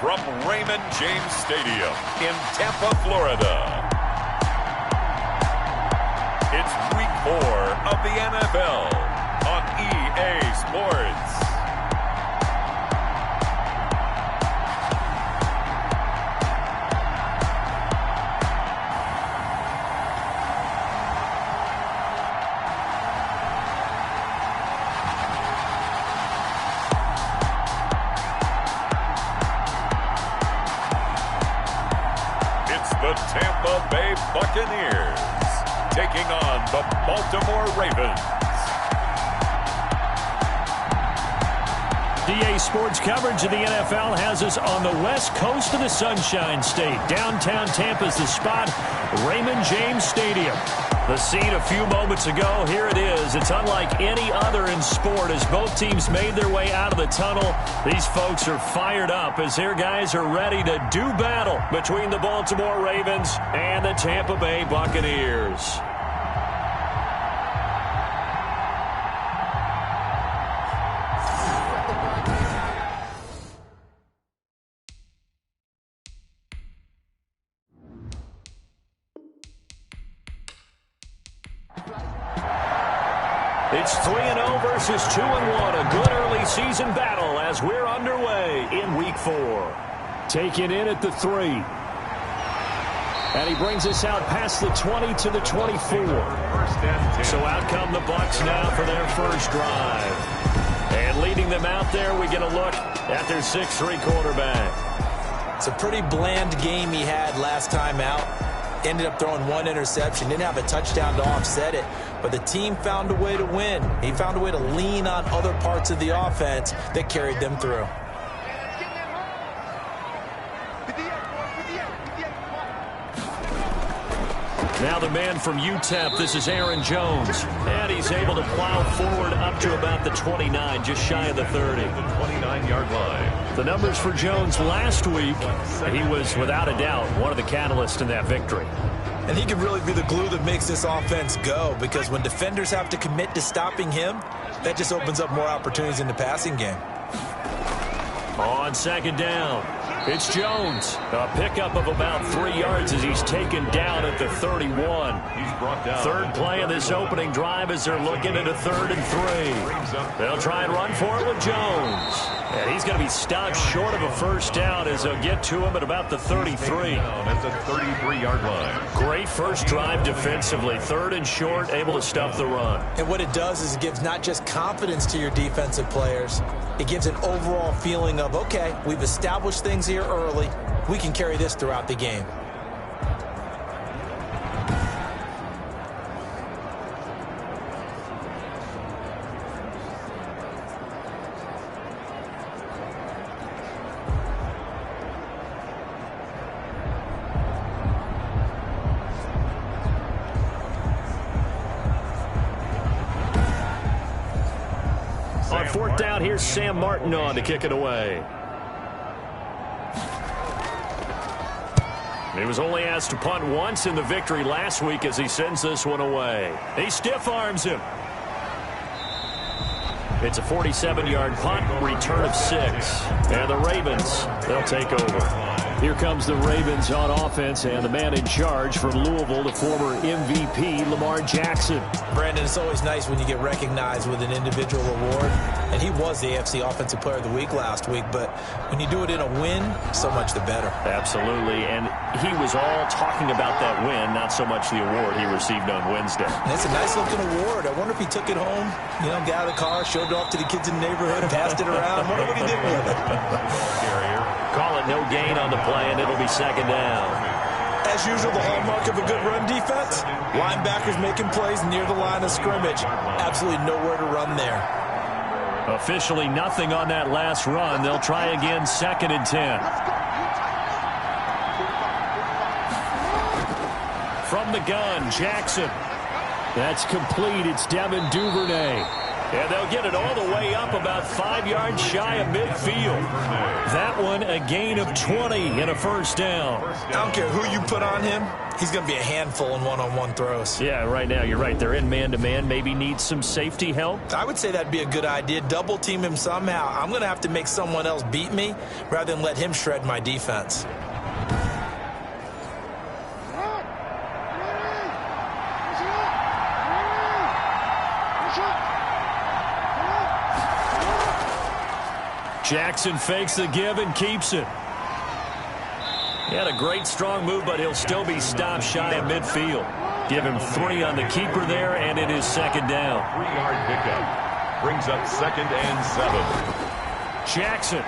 from Raymond James Stadium in Tampa, Florida. It's Week 4 of the NFL on EA Sports. The Tampa Bay Buccaneers taking on the Baltimore Ravens. EA Sports coverage of the NFL has us on the west coast of the Sunshine State. Downtown Tampa's the spot, Raymond James Stadium. The scene a few moments ago, here it is. It's unlike any other in sport as both teams made their way out of the tunnel. These folks are fired up as their guys are ready to do battle between the Baltimore Ravens and the Tampa Bay Buccaneers. It's 3-0 versus 2-1. A good early season battle as we're underway in Week 4. Taken in at the 3. And he brings us out past the 20 to the 24. So out come the Bucs now for their first drive. And leading them out there, we get a look at their 6'3 quarterback. It's a pretty bland game he had last time out. Ended up throwing one interception. Didn't have a touchdown to offset it. But the team found a way to win. He found a way to lean on other parts of the offense that carried them through. Now the man from UTEP, this is Aaron Jones. And he's able to plow forward up to about the 29, just shy of the 30. The 29-yard line. The numbers for Jones last week, he was without a doubt one of the catalysts in that victory. And he can really be the glue that makes this offense go, because when defenders have to commit to stopping him, that just opens up more opportunities in the passing game. On second down, it's Jones. A pickup of about 3 yards as he's taken down at the 31. He's brought down. Third play of this opening drive as they're looking at a 3rd and 3. They'll try and run for it with Jones. And he's going to be stopped short of a first down as they'll get to him at about the 33. That's a 33-yard line. Great first drive defensively. 3rd and short, able to stop the run. And what it does is it gives not just confidence to your defensive players, it gives an overall feeling of, okay, we've established things here early. We can carry this throughout the game. On 4th down, here's Sam Martin on to kick it away. He was only asked to punt once in the victory last week as he sends this one away. He stiff arms him. It's a 47-yard punt, return of 6. And the Ravens, they'll take over. Here comes the Ravens on offense, and the man in charge from Louisville, the former MVP, Lamar Jackson. Brandon, it's always nice when you get recognized with an individual award. And he was the AFC Offensive Player of the Week last week. But when you do it in a win, so much the better. Absolutely. And he was all talking about that win, not so much the award he received on Wednesday. And it's a nice-looking award. I wonder if he took it home, got out of the car, showed it off to the kids in the neighborhood, passed it around. I wonder what he did with it. Call it no gain on the play, and it'll be 2nd down. As usual, the hallmark of a good run defense, linebackers making plays near the line of scrimmage. Absolutely nowhere to run there. Officially nothing on that last run. They'll try again, 2nd and 10. From the gun, Jackson. That's complete. It's Devin Duvernay. And they'll get it all the way up about 5 yards shy of midfield. That one a gain of 20 and a first down. I don't care who you put on him. He's going to be a handful in one-on-one throws. Yeah, right now you're right. They're in man-to-man. Maybe needs some safety help. I would say that'd be a good idea. Double team him somehow. I'm going to have to make someone else beat me rather than let him shred my defense. Jackson fakes the give and keeps it. He had a great strong move, but he'll still be stopped shy of midfield. Give him 3 on the keeper there, and it is second down. 3-yard pickup. Brings up 2nd and 7. Jackson.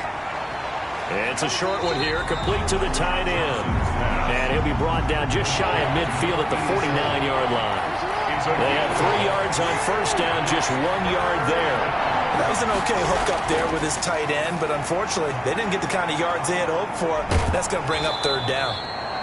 It's a short one here, complete to the tight end. And he'll be brought down just shy of midfield at the 49-yard line. They had 3 yards on first down, just 1 yard there. That was an okay hook up there with his tight end, but unfortunately, they didn't get the kind of yards they had hoped for. That's going to bring up 3rd down.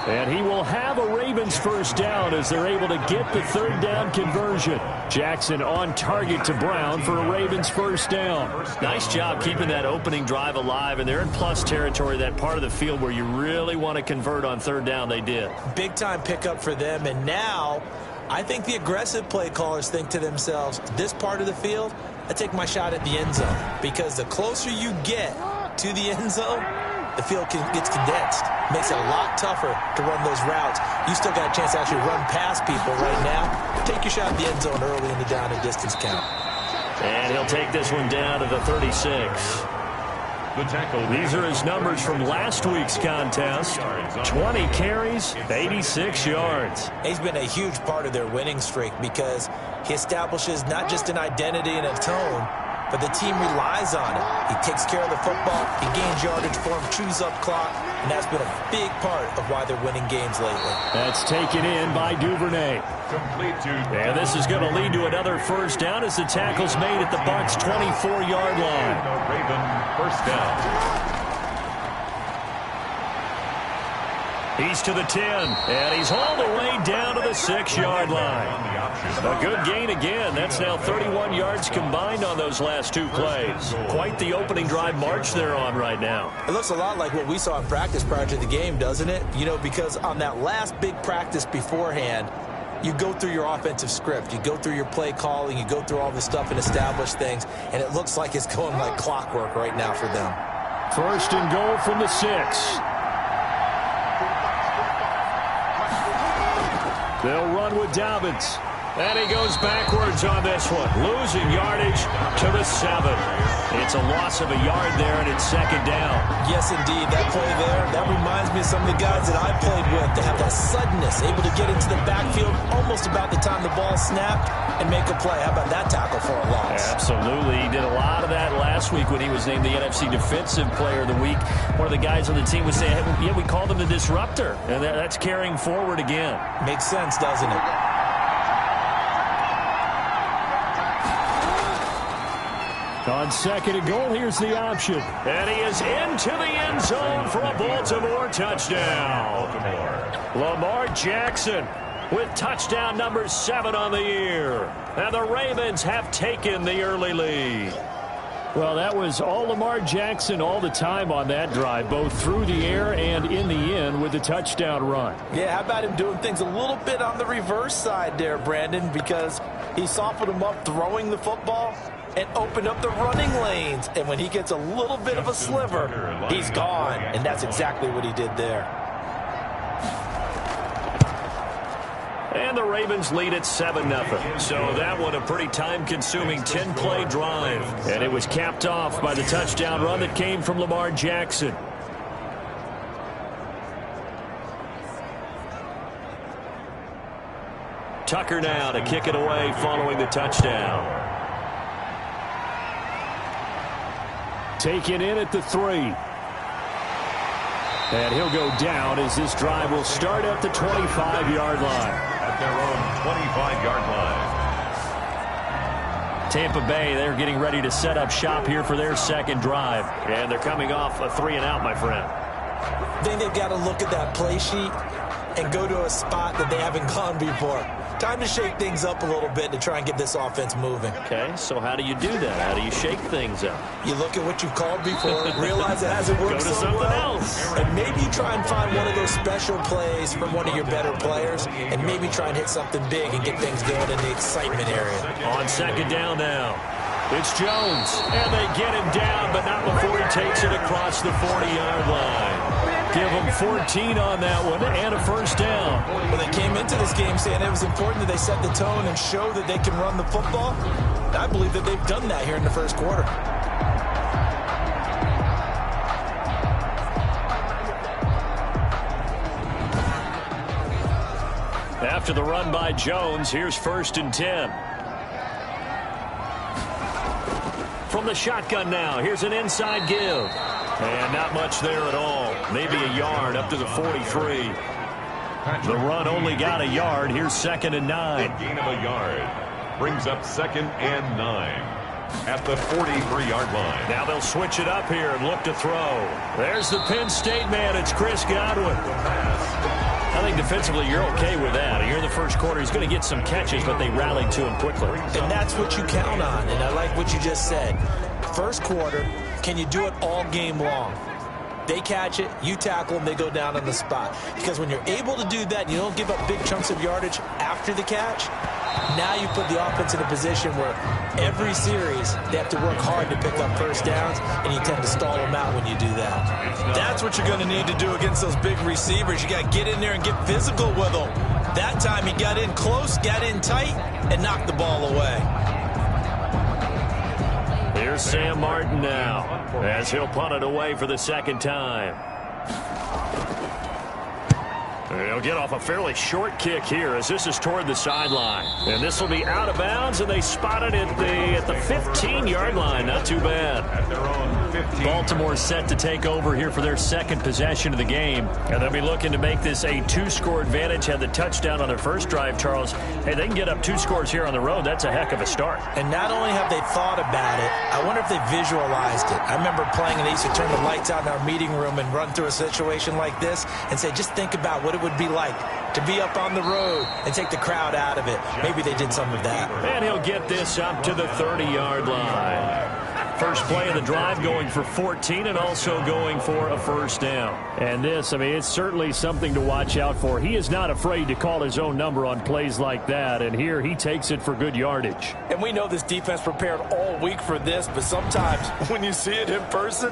And he will have a Ravens first down as they're able to get the 3rd down conversion. Jackson on target to Brown for a Ravens first down. Nice job keeping that opening drive alive, and they're in plus territory, that part of the field where you really want to convert on 3rd down. They did. Big-time pickup for them, and now I think the aggressive play callers think to themselves, this part of the field, I take my shot at the end zone, because the closer you get to the end zone, the field gets condensed. Makes it a lot tougher to run those routes. You still got a chance to actually run past people right now. Take your shot at the end zone early in the down and distance count. And he'll take this one down to the 36. These are his numbers from last week's contest. 20 carries, 86 yards. He's been a huge part of their winning streak because he establishes not just an identity and a tone, but the team relies on it. He takes care of the football, he gains yardage for him, chews up clock, and that's been a big part of why they're winning games lately. That's taken in by Duvernay. And this is going to lead to another first down as the tackle's made at the Bucs' 24-yard line. Raven first down. He's to the 10, and he's hauled away down to the 6-yard line. A good gain again. That's now 31 yards combined on those last 2 plays. Quite the opening drive march they're on right now. It looks a lot like what we saw in practice prior to the game, doesn't it? You know, because on that last big practice beforehand, you go through your offensive script. You go through your play calling. You go through all the stuff and establish things, and it looks like it's going like clockwork right now for them. First and goal from the 6. They'll run with Dobbins. And he goes backwards on this one. Losing yardage to the 7. It's a loss of a yard there, and it's second down. Yes, indeed. That play there, that reminds me of some of the guys that I played with. They have that suddenness, able to get into the backfield almost about the time the ball snapped and make a play. How about that tackle for a loss? Absolutely. He did a lot of that last week when he was named the NFC Defensive Player of the Week. One of the guys on the team was saying, hey, yeah, we called him the disruptor. And that's carrying forward again. Makes sense, doesn't it? On second and goal, here's the option. And he is into the end zone for a Baltimore touchdown. Lamar Jackson with touchdown number 7 on the year. And the Ravens have taken the early lead. Well, that was all Lamar Jackson all the time on that drive, both through the air and in the end with the touchdown run. Yeah, how about him doing things a little bit on the reverse side there, Brandon, because he softened him up throwing the football and opened up the running lanes. And when he gets a little bit of a sliver, he's gone. And that's exactly what he did there. And the Ravens lead at 7-0. So that one a pretty time-consuming 10-play drive. And it was capped off by the touchdown run that came from Lamar Jackson. Tucker now to kick it away following the touchdown. Taken in at the 3. And he'll go down as this drive will start at the 25-yard line. At their own 25-yard line. Tampa Bay, they're getting ready to set up shop here for their second drive. And they're coming off a 3-and-out, my friend. I think they've got to look at that play sheet and go to a spot that they haven't gone before. Time to shake things up a little bit to try and get this offense moving. Okay, so how do you do that? How do you shake things up? You look at what you've called before, realize it hasn't worked Go to so something well, else. and maybe you try and find one of those special plays from one of your better players, and maybe try and hit something big and get things going in the excitement area. On second down now, it's Jones, and they get him down, but not before he takes it across the 40-yard line. Give them 14 on that one and a first down. Well, they came into this game saying it was important that they set the tone and show that they can run the football. I believe that they've done that here in the first quarter. After the run by Jones, here's 1st and 10. From the shotgun now, here's an inside give. And not much there at all. Maybe a yard up to the 43. The run only got a yard. Here's 2nd and 9. Gain of a yard brings up 2nd and 9 at the 43-yard line. Now they'll switch it up here and look to throw. There's the Penn State man. It's Chris Godwin. I think defensively you're okay with that. You're in the first quarter. He's going to get some catches, but they rallied to him quickly. And that's what you count on, and I like what you just said. First quarter, can you do it all game long? They catch it, you tackle them, they go down on the spot. Because when you're able to do that, you don't give up big chunks of yardage after the catch, now you put the offense in a position where every series they have to work hard to pick up first downs, and you tend to stall them out when you do that. That's what you're going to need to do against those big receivers. You got to get in there and get physical with them. That time he got in close, got in tight, and knocked the ball away. Here's Sam Martin now, as he'll punt it away for the second time. He'll get off a fairly short kick here as this is toward the sideline. And this will be out of bounds, and they spot it at the 15-yard line. Not too bad. At their own 15. Baltimore set to take over here for their second possession of the game. And they'll be looking to make this a 2-score advantage. Had the touchdown on their first drive, Charles. Hey, they can get up 2 scores here on the road. That's a heck of a start. And not only have they thought about it, I wonder if they visualized it. I remember playing, and they used to turn the lights out in our meeting room and run through a situation like this and say, just think about what it would be like to be up on the road and take the crowd out of it. Maybe they did some of that. And he'll get this up to the 30-yard line. First play of the drive going for 14 and also going for a first down. And this, I mean, it's certainly something to watch out for. He is not afraid to call his own number on plays like that. And here he takes it for good yardage. And we know this defense prepared all week for this, but sometimes when you see it in person,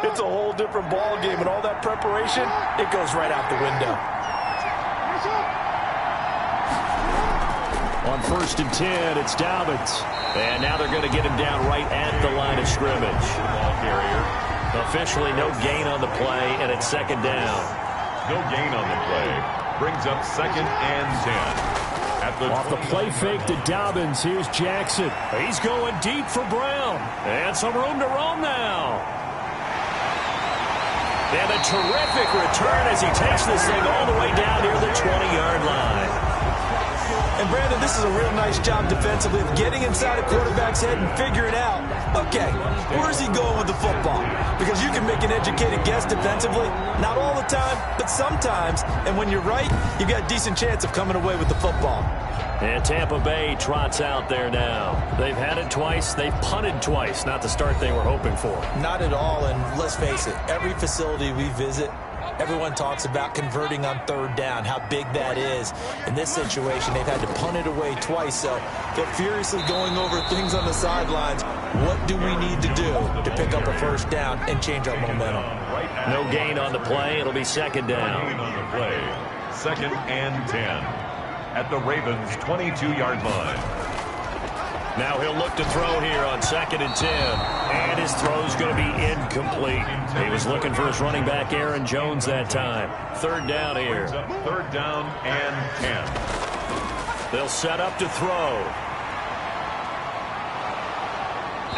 it's a whole different ball game. And all that preparation, it goes right out the window. On 1st and 10, it's Dobbins. And now they're going to get him down right at the line of scrimmage. Ball carrier. Officially no gain on the play, and it's 2nd down. No gain on the play. Brings up 2nd and 10. Off the play fake to Dobbins, here's Jackson. He's going deep for Brown. And some room to roam now. And a terrific return as he takes this thing all the way down near the 20-yard line. And, Brandon, this is a real nice job defensively of getting inside a quarterback's head and figuring out, okay, where's he going with the football? Because you can make an educated guess defensively, not all the time, but sometimes. And when you're right, you've got a decent chance of coming away with the football. And Tampa Bay trots out there now. They've had it twice. They've punted twice. Not the start they were hoping for. Not at all, and let's face it, every facility we visit, everyone talks about converting on 3rd down, how big that is. In this situation, they've had to punt it away twice, so they're furiously going over things on the sidelines. What do we need to do to pick up a first down and change our momentum? No gain on the play. It'll be 2nd down. Gain on the play. 2nd and 10. At the Ravens' 22-yard line. Now he'll look to throw here on 2nd and 10. And his throw's going to be incomplete. He was looking for his running back, Aaron Jones, that time. 3rd down here. 3rd down and 10. They'll set up to throw.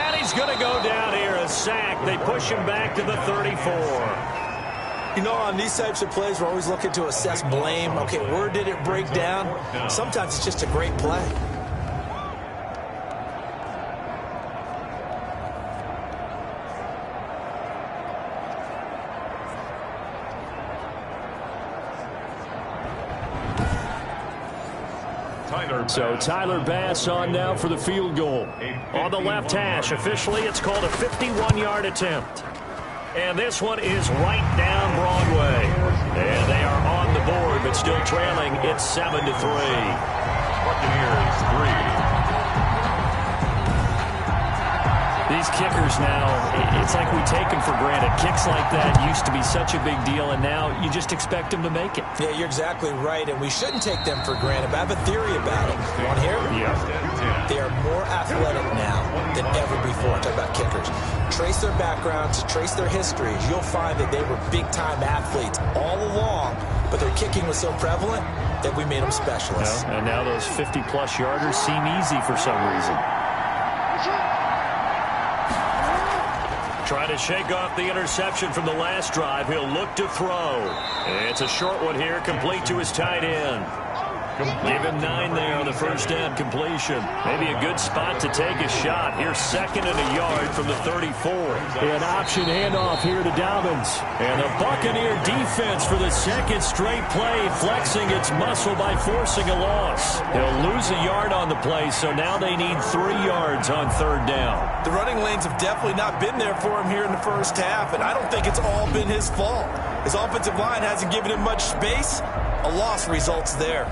And he's going to go down here, a sack. They push him back to the 34. You know, on these types of plays, we're always looking to assess blame. Okay, where did it break down? Sometimes it's just a great play. So Tyler Bass on now for the field goal. On the left hash, officially it's called a 51-yard attempt. And this one is right down Broadway. And they are on the board, but still trailing. It's 7-3. Buccaneers 3. These kickers now, it's like we take them for granted. Kicks like that used to be such a big deal, and now you just expect them to make it. Yeah, you're exactly right, and we shouldn't take them for granted. But I have a theory about it. You want to hear? Yeah. They are more athletic now than ever before. Talk about kickers. Trace their backgrounds, trace their histories. You'll find that they were big-time athletes all along, but their kicking was so prevalent that we made them specialists. Well, and now those 50-plus yarders seem easy for some reason. Trying to shake off the interception from the last drive. He'll look to throw. It's a short one here, complete to his tight end. Give him 9 there on the first down completion. Maybe a good spot to take a shot. Here's 2nd and a yard from the 34. An option handoff here to Dobbins. And the Buccaneer defense for the second straight play, flexing its muscle by forcing a loss. He'll lose a yard on the play, so now they need 3 yards on 3rd down. The running lanes have definitely not been there for him here in the first half, and I don't think it's all been his fault. His offensive line hasn't given him much space. A loss results there.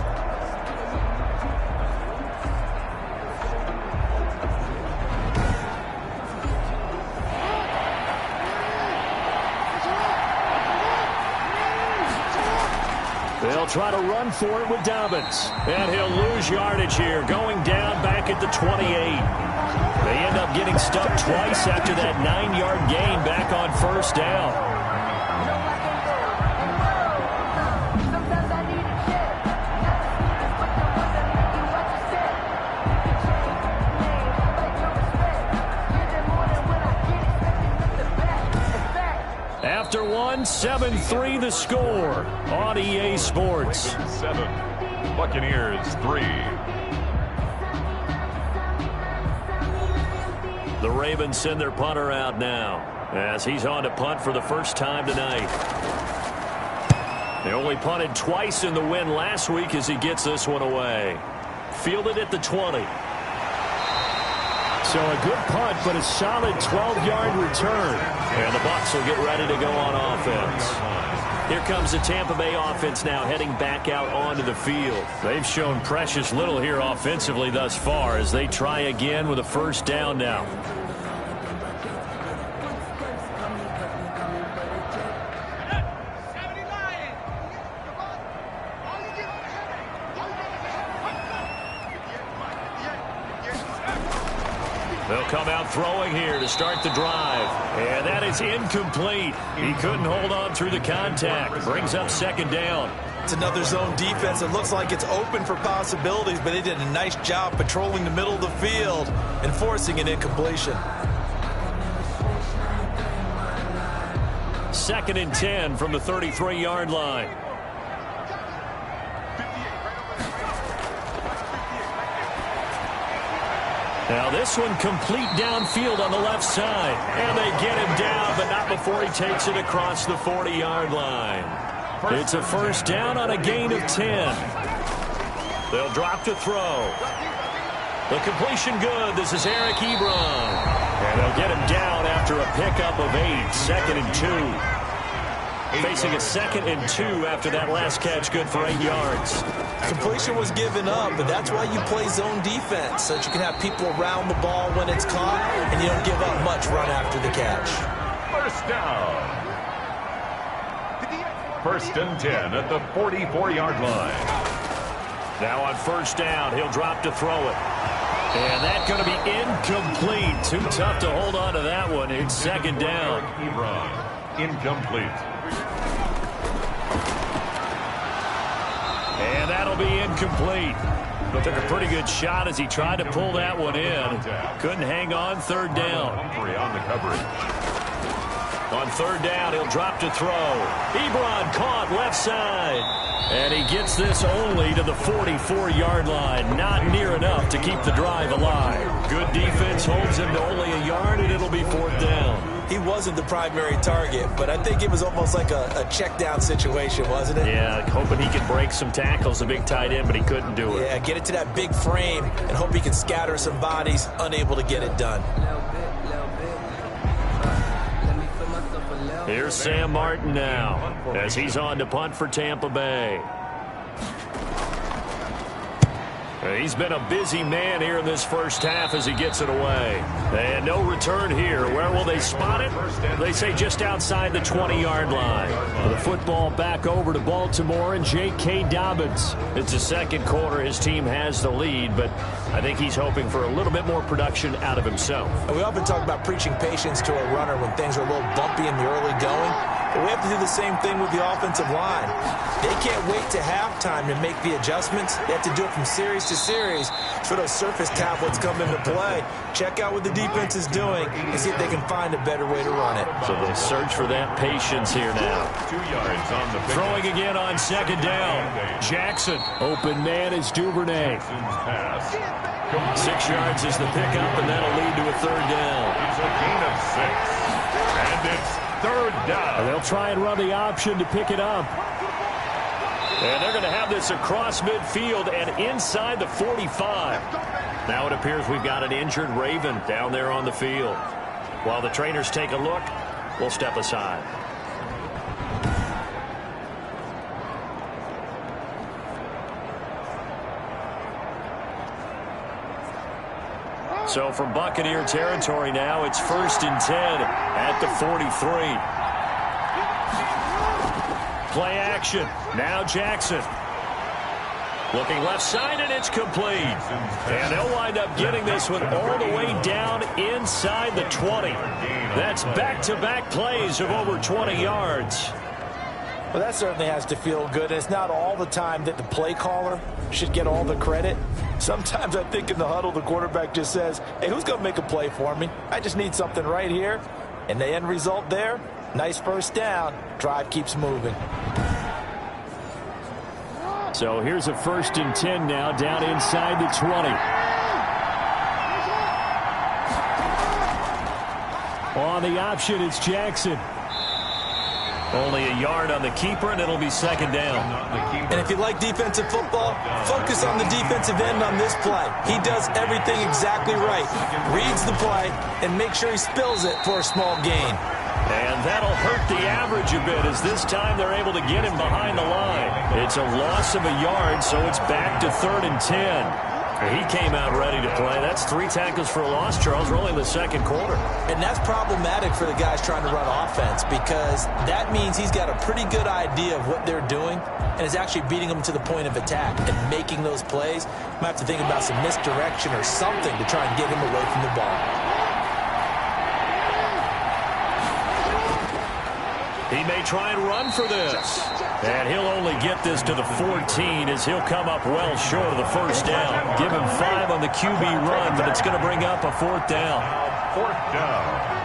They'll try to run for it with Dobbins. And he'll lose yardage here, going down back at the 28. They end up getting stuck twice after that 9-yard gain back on 1st down. After 7-3 the score on EA Sports. 7, Buccaneers 3. The Ravens send their punter out now as he's on to punt for the first time tonight. They only punted twice in the win last week as he gets this one away. Fielded at the 20. So a good punt, but a solid 12-yard return. And the Bucs will get ready to go on offense. Here comes the Tampa Bay offense now heading back out onto the field. They've shown precious little here offensively thus far as they try again with a 1st down now. They'll come out throwing here to start the drive. And that is incomplete. He couldn't hold on through the contact. Brings up 2nd down. It's another zone defense. It looks like it's open for possibilities, but they did a nice job patrolling the middle of the field and forcing an incompletion. 2nd and 10 from the 33-yard line. Now this one complete downfield on the left side. And they get him down, but not before he takes it across the 40-yard line. It's a 1st down on a gain of 10. They'll drop to throw. The completion good. This is Eric Ebron. And they'll get him down after a pickup of 8. 2nd and 2. Facing a 2nd and 2 after that last catch, good for 8 yards. Completion was given up, but that's why you play zone defense, so that you can have people around the ball when it's caught, and you don't give up much run after the catch. 1st down. 1st and 10 at the 44-yard line. Now on 1st down, he'll drop to throw it. And that's going to be incomplete. Too tough to hold on to that one. It's 2nd down. Ebron, incomplete. And that'll be incomplete. Took a pretty good shot as he tried to pull that one in. Couldn't hang on. 3rd down. Humphrey on the coverage. On 3rd down, he'll drop to throw. Ebron caught left side. And he gets this only to the 44-yard line. Not near enough to keep the drive alive. Good defense holds him to only a yard, and it'll be 4th down. he wasn't the primary target, but I think it was almost like a check down situation, wasn't it? Yeah, hoping he could break some tackles, the big tight end, but he couldn't do it. Yeah, get it to that big frame and hope he can scatter some bodies, unable to get it done. Here's Sam Martin now as he's on to punt for Tampa Bay. He's been a busy man here in this first half as he gets it away. And no return here. Where will they spot it? They say just outside the 20-yard line. The football back over to Baltimore and J.K. Dobbins. It's the second quarter. His team has the lead, but I think he's hoping for a little bit more production out of himself. And we often talk about preaching patience to a runner when things are a little bumpy in the early going. But we have to do the same thing with the offensive line. They can't wait to halftime to make the adjustments. They have to do it from series to series for those surface tablets come into play. Check out what the defense is doing and see if they can find a better way to run it. So they'll search for that patience here now. 2 yards on the Throwing again on second down. Jackson. Open man is Duvernay. 6 yards is the pickup, and that'll lead to a third down. It's a gain of 6. And it's third down. And they'll try and run the option to pick it up. And they're going to have this across midfield and inside the 45. Now it appears we've got an injured Raven down there on the field. While the trainers take a look, we'll step aside. So from Buccaneer territory now, it's 1st and 10 at the 43. Play action. Now Jackson. Looking left side, and it's complete. And they'll wind up getting this one all the way down inside the 20. That's back-to-back plays of over 20 yards. Well, that certainly has to feel good. It's not all the time that the play caller should get all the credit. Sometimes I think in the huddle, the quarterback just says, hey, who's going to make a play for me? I just need something right here. And the end result there, nice first down. Drive keeps moving. So here's a 1st and 10 now down inside the 20. On the option, it's Jackson. Only a yard on the keeper, and it'll be second down. And if you like defensive football, focus on the defensive end on this play. He does everything exactly right. Reads the play and makes sure he spills it for a small gain. And that'll hurt the average a bit as this time they're able to get him behind the line. It's a loss of a yard, so it's back to 3rd and 10. He came out ready to play. That's 3 tackles for a loss, Charles. We're only in the second quarter. And that's problematic for the guys trying to run offense because that means he's got a pretty good idea of what they're doing and is actually beating them to the point of attack and making those plays. Might have to think about some misdirection or something to try and get him away from the ball. He may try and run for this. And he'll only get this to the 14 as he'll come up well short of the first down. Give him 5 on the QB run, but it's going to bring up a 4th down. 4th down.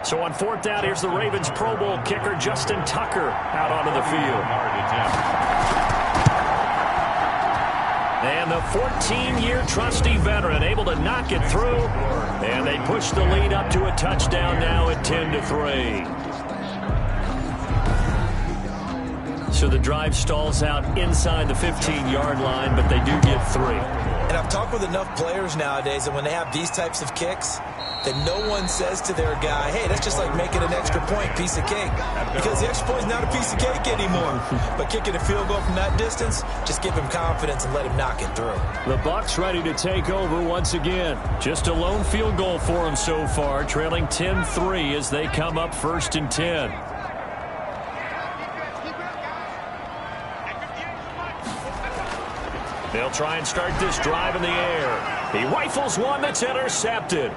So on 4th down, here's the Ravens Pro Bowl kicker, Justin Tucker, out onto the field. And the 14-year trusty veteran able to knock it through. And they push the lead up to a touchdown now at 10-3. So the drive stalls out inside the 15-yard line, but they do get 3. And I've talked with enough players nowadays that when they have these types of kicks, that no one says to their guy, hey, that's just like making an extra point, piece of cake. Because the extra point is not a piece of cake anymore. But kicking a field goal from that distance, just give him confidence and let him knock it through. The Bucs ready to take over once again. Just a lone field goal for them so far, trailing 10-3 as they come up 1st and 10. They'll try and start this drive in the air. He rifles one that's intercepted.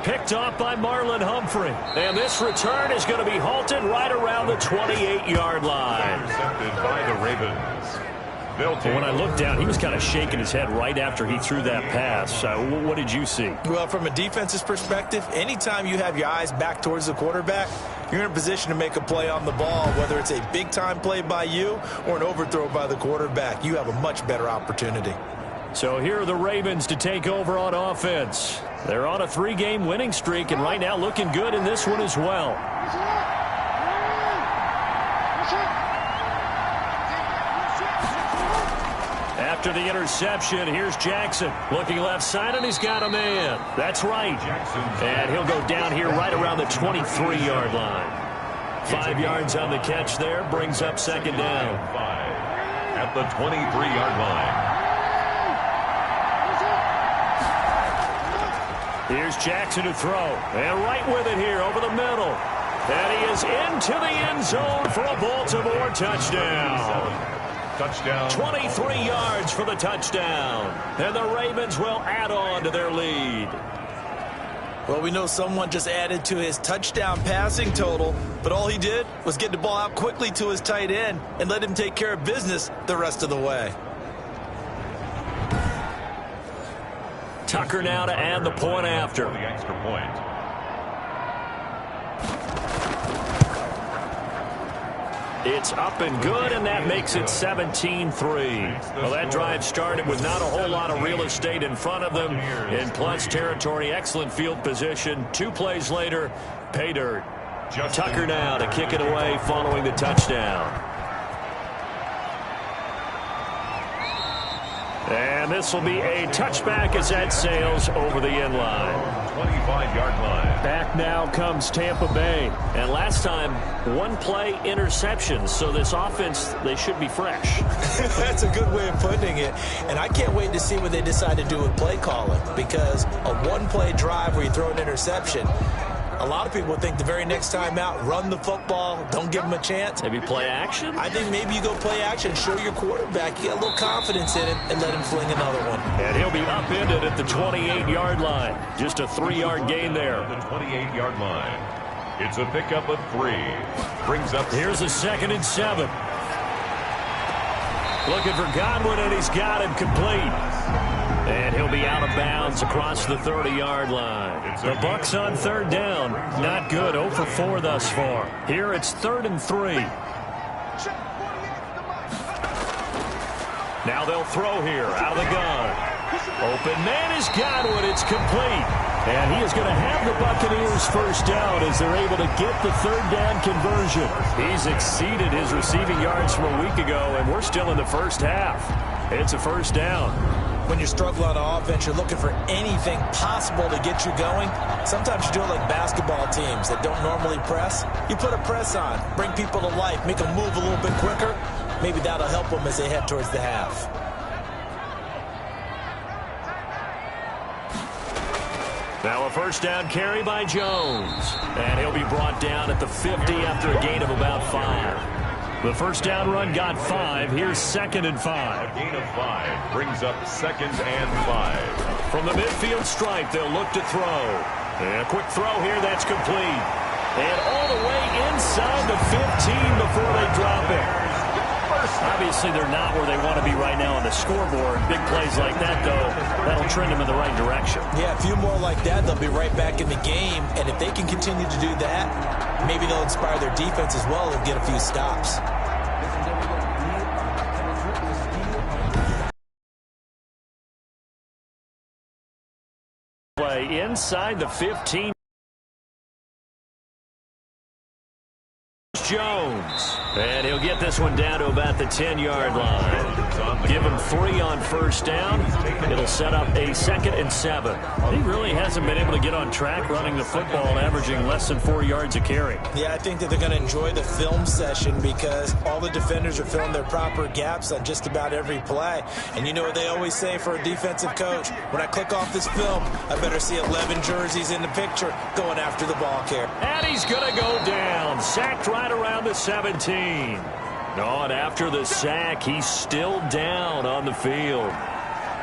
Picked off by Marlon Humphrey. And this return is going to be halted right around the 28-yard line. Intercepted by the Ravens. They'll take When I looked down, he was kind of shaking his head right after he threw that pass. What did you see? Well, from a defense's perspective, anytime you have your eyes back towards the quarterback, you're in a position to make a play on the ball, whether it's a big-time play by you or an overthrow by the quarterback. You have a much better opportunity. So here are the Ravens to take over on offense. They're on a 3-game winning streak, and right now looking good in this one as well. After the interception, here's Jackson. Looking left side, and he's got a man. That's right. And he'll go down here right around the 23-yard line. 5 yards on the catch there, brings up second down. At the 23-yard line. Here's Jackson to throw. And right with it here over the middle. And he is into the end zone for a Baltimore touchdown. Touchdown. 23 yards for the touchdown. And the Ravens will add on to their lead. Well, we know someone just added to his touchdown passing total, but all he did was get the ball out quickly to his tight end and let him take care of business the rest of the way. Tucker now to add the point after. The extra point. It's up and good, and that makes it 17-3. Well, that drive started with not a whole lot of real estate in front of them. In plus territory, excellent field position. 2 plays later, pay dirt. Tucker now to kick it away following the touchdown. And this will be a touchback as that sails over the end line. 25-yard line. Back now comes Tampa Bay. And last time, 1-play interception. So this offense, they should be fresh. That's a good way of putting it. And I can't wait to see what they decide to do with play calling, because a 1-play drive where you throw an interception, a lot of people think the very next time out, run the football, don't give them a chance. Maybe play action? I think maybe you go play action, show your quarterback you got a little confidence in him, and let him fling another one. And he'll be upended at the 28-yard line. Just a 3-yard gain there. The 28-yard line. It's a pickup of 3. Brings up. Here's a 2nd and 7. Looking for Godwin, and he's got him complete. And he'll be out of bounds across the 30-yard line. The Bucs on 3rd down. Not good. 0 for 4 thus far. Here it's 3rd and 3. Now they'll throw here out of the gun. Open man is Godwin. It's complete. And he is going to have the Buccaneers first down as they're able to get the 3rd down conversion. He's exceeded his receiving yards from a week ago, and we're still in the first half. It's a first down. When you struggle on offense, you're looking for anything possible to get you going. Sometimes you do it like basketball teams that don't normally press. You put a press on, bring people to life, make them move a little bit quicker. Maybe that'll help them as they head towards the half. Now a first down carry by Jones. And he'll be brought down at the 50 after a gain of about 5. The first down run got 5. Here's 2nd and 5. A gain of 5 brings up 2nd and 5. From the midfield stripe, they'll look to throw. And a quick throw here, that's complete. And all the way inside the 15 before they drop it. Obviously, they're not where they want to be right now on the scoreboard. Big plays like that, though, that'll trend them in the right direction. Yeah, a few more like that, they'll be right back in the game. And if they can continue to do that, maybe they'll inspire their defense as well and get a few stops. Play inside the 15. Jones. And he'll get this one down to about the 10-yard line. Give him 3 on first down. It'll set up a 2nd and 7. He really hasn't been able to get on track running the football, averaging less than 4 yards a carry. Yeah, I think that they're going to enjoy the film session because all the defenders are filling their proper gaps on just about every play. And you know what they always say for a defensive coach? When I click off this film, I better see 11 jerseys in the picture going after the ball carrier. And he's going to go down. Sacked right around the 17. No, and after the sack, he's still down on the field.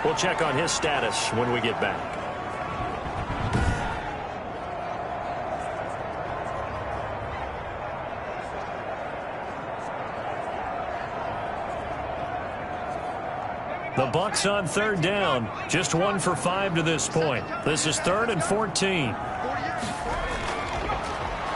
We'll check on his status when we get back. The Bucs on third down. Just 1 for 5 to this point. This is 3rd and 14.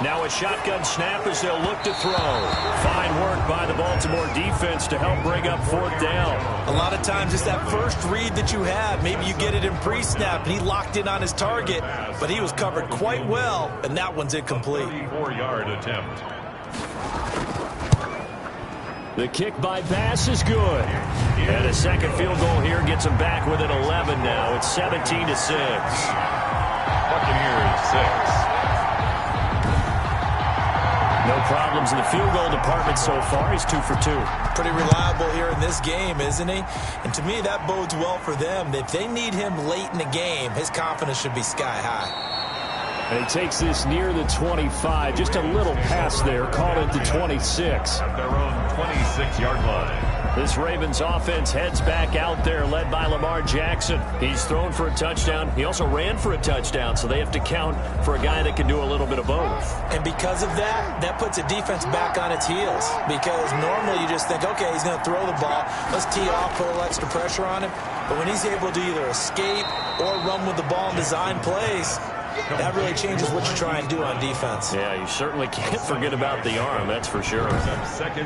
Now a shotgun snap as they'll look to throw. Fine work by the Baltimore defense to help bring up 4th down. A lot of times it's that first read that you have. Maybe you get it in pre-snap, and he locked in on his target, but he was covered quite well, and that one's incomplete. 34-yard attempt. The kick by pass is good. And a second field goal here gets them back within 11 now. It's 17-6. Buccaneers 6. No problems in the field goal department so far. He's 2 for 2. Pretty reliable here in this game, isn't he? And to me, that bodes well for them. If they need him late in the game, his confidence should be sky high. And he takes this near the 25. Just a little pass there. Call it the 26. At their own 26-yard line. This Ravens offense heads back out there, led by Lamar Jackson. He's thrown for a touchdown. He also ran for a touchdown, so they have to count for a guy that can do a little bit of both. And because of that, that puts a defense back on its heels. Because normally you just think, okay, he's going to throw the ball. Let's tee off, put a little extra pressure on him. But when he's able to either escape or run with the ball and design plays, that really changes what you try and do on defense. Yeah, you certainly can't forget about the arm, that's for sure.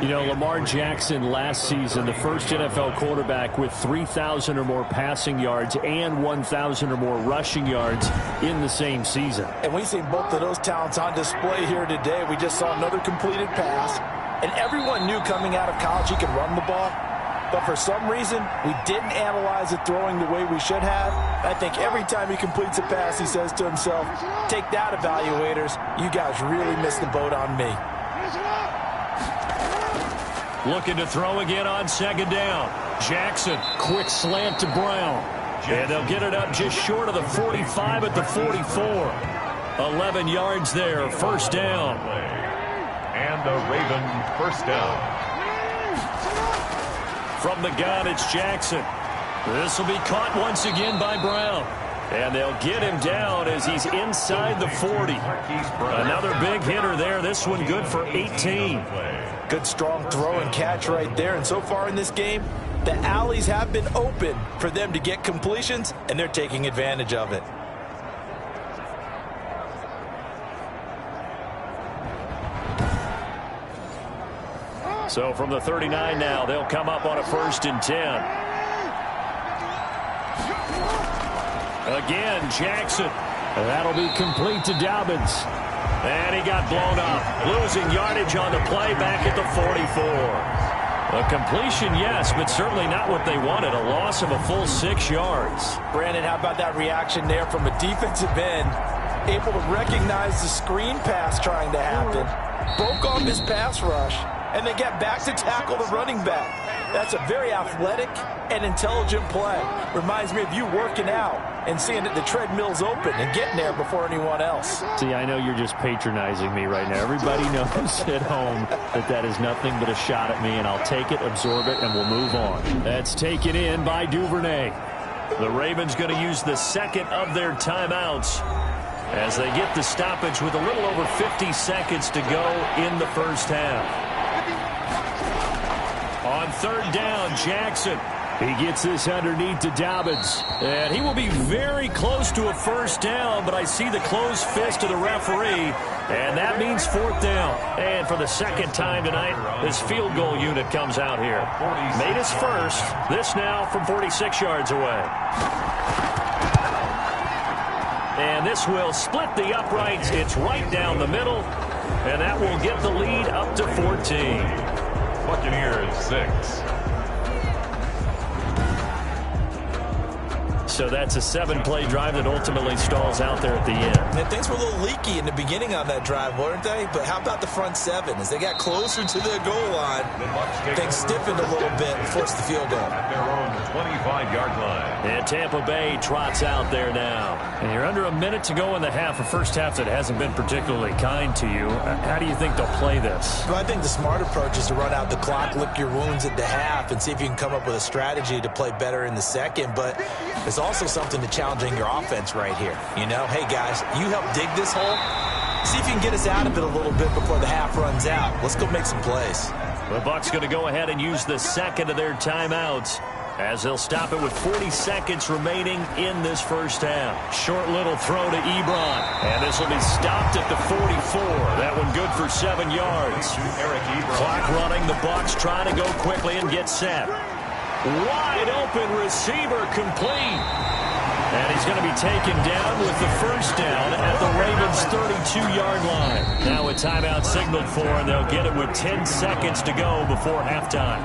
You know, Lamar Jackson last season, the first NFL quarterback with 3,000 or more passing yards and 1,000 or more rushing yards in the same season. And we've seen both of those talents on display here today. We just saw another completed pass. And everyone knew coming out of college he could run the ball. But for some reason, we didn't analyze it throwing the way we should have. I think every time he completes a pass, he says to himself, take that, evaluators. You guys really missed the boat on me. Looking to throw again on 2nd down. Jackson, quick slant to Brown. And they'll get it up just short of the 45 at the 44. 11 yards there, 1st down. And the Raven 1st down. From the gun, it's Jackson. This will be caught once again by Brown. And they'll get him down as he's inside the 40. Another big hitter there. This one good for 18. Good strong throw and catch right there. And so far in this game, the alleys have been open for them to get completions, and they're taking advantage of it. So from the 39 now, they'll come up on a 1st and 10. Again, Jackson. That'll be complete to Dobbins. And he got blown up. Losing yardage on the play back at the 44. A completion, yes, but certainly not what they wanted. A loss of a full 6 yards. Brandon, how about that reaction there from a defensive end? Able to recognize the screen pass trying to happen. Broke off his pass rush. And they get back to tackle the running back. That's a very athletic and intelligent play. Reminds me of you working out and seeing that the treadmill's open and getting there before anyone else. See, I know you're just patronizing me right now. Everybody knows at home that is nothing but a shot at me, and I'll take it, absorb it, and we'll move on. That's taken in by Duvernay. The Ravens going to use the 2nd of their timeouts as they get the stoppage with a little over 50 seconds to go in the 1st half. On 3rd down, Jackson. He gets this underneath to Dobbins. And he will be very close to a 1st down, but I see the closed fist of the referee. And that means 4th down. And for the 2nd time tonight, this field goal unit comes out here. Made his first. This now from 46 yards away. And this will split the uprights. It's right down the middle. And that will get the lead up to 14. Buccaneers 6. So that's a 7-play drive that ultimately stalls out there at the end. And things were a little leaky in the beginning on that drive, weren't they? But how about the front 7? As they got closer to the goal line, things stiffened a little bit and forced the field goal. At their own 25-yard line. And Tampa Bay trots out there now. And you're under a minute to go in the half, a first half that hasn't been particularly kind to you. How do you think they'll play this? Well, I think the smart approach is to run out the clock, lick your wounds at the half, and see if you can come up with a strategy to play better in the 2nd. But there's also something to challenging your offense right here. You know, hey, guys, you help dig this hole. See if you can get us out of it a little bit before the half runs out. Let's go make some plays. The Bucs going to go ahead and use the 2nd of their timeouts as they'll stop it with 40 seconds remaining in this first half. Short little throw to Ebron, and this will be stopped at the 44. That one good for 7 yards. Clock running, the Bucs trying to go quickly and get set. Wide open receiver complete. And he's going to be taken down with the first down at the Ravens' 32-yard line. Now a timeout signaled for, and they'll get it with 10 seconds to go before halftime.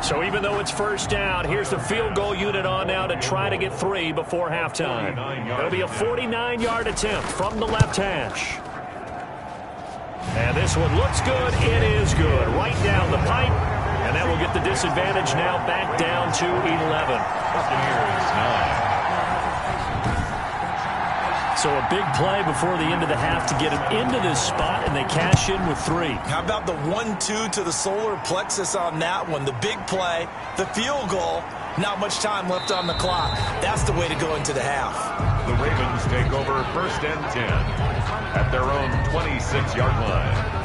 So even though it's first down, here's the field goal unit on now to try to get 3 before halftime. It'll be a 49-yard attempt from the left hash. And this one looks good. It is good. Right down the pipe. And that will get the disadvantage now back down to 11. So a big play before the end of the half to get him into this spot, and they cash in with 3. How about the 1-2 to the solar plexus on that one? The big play, the field goal, not much time left on the clock. That's the way to go into the half. The Ravens take over 1st and 10 at their own 26-yard line.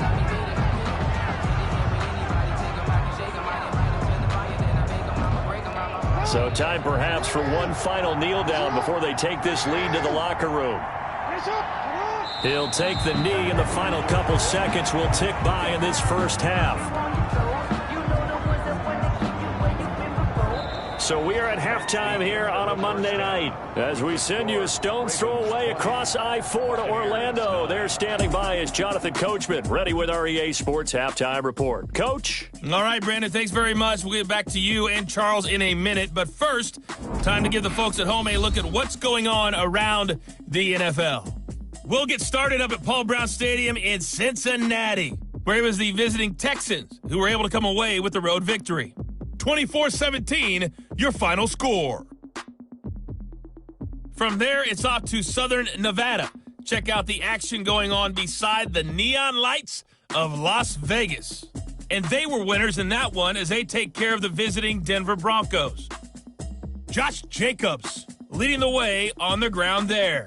So time perhaps for one final kneel down before they take this lead to the locker room. He'll take the knee, and the final couple seconds will tick by in this first half. So we are at halftime here on a Monday night as we send you a stone's throw away across I-4 to Orlando. There standing by is Jonathan Coachman, ready with our EA Sports Halftime Report. Coach? All right, Brandon, thanks very much. We'll get back to you and Charles in a minute. But first, time to give the folks at home a look at what's going on around the NFL. We'll get started up at Paul Brown Stadium in Cincinnati, where it was the visiting Texans who were able to come away with the road victory. 24-17, your final score. From there, it's off to Southern Nevada. Check out the action going on beside the neon lights of Las Vegas. And they were winners in that one as they take care of the visiting Denver Broncos. Josh Jacobs leading the way on the ground there.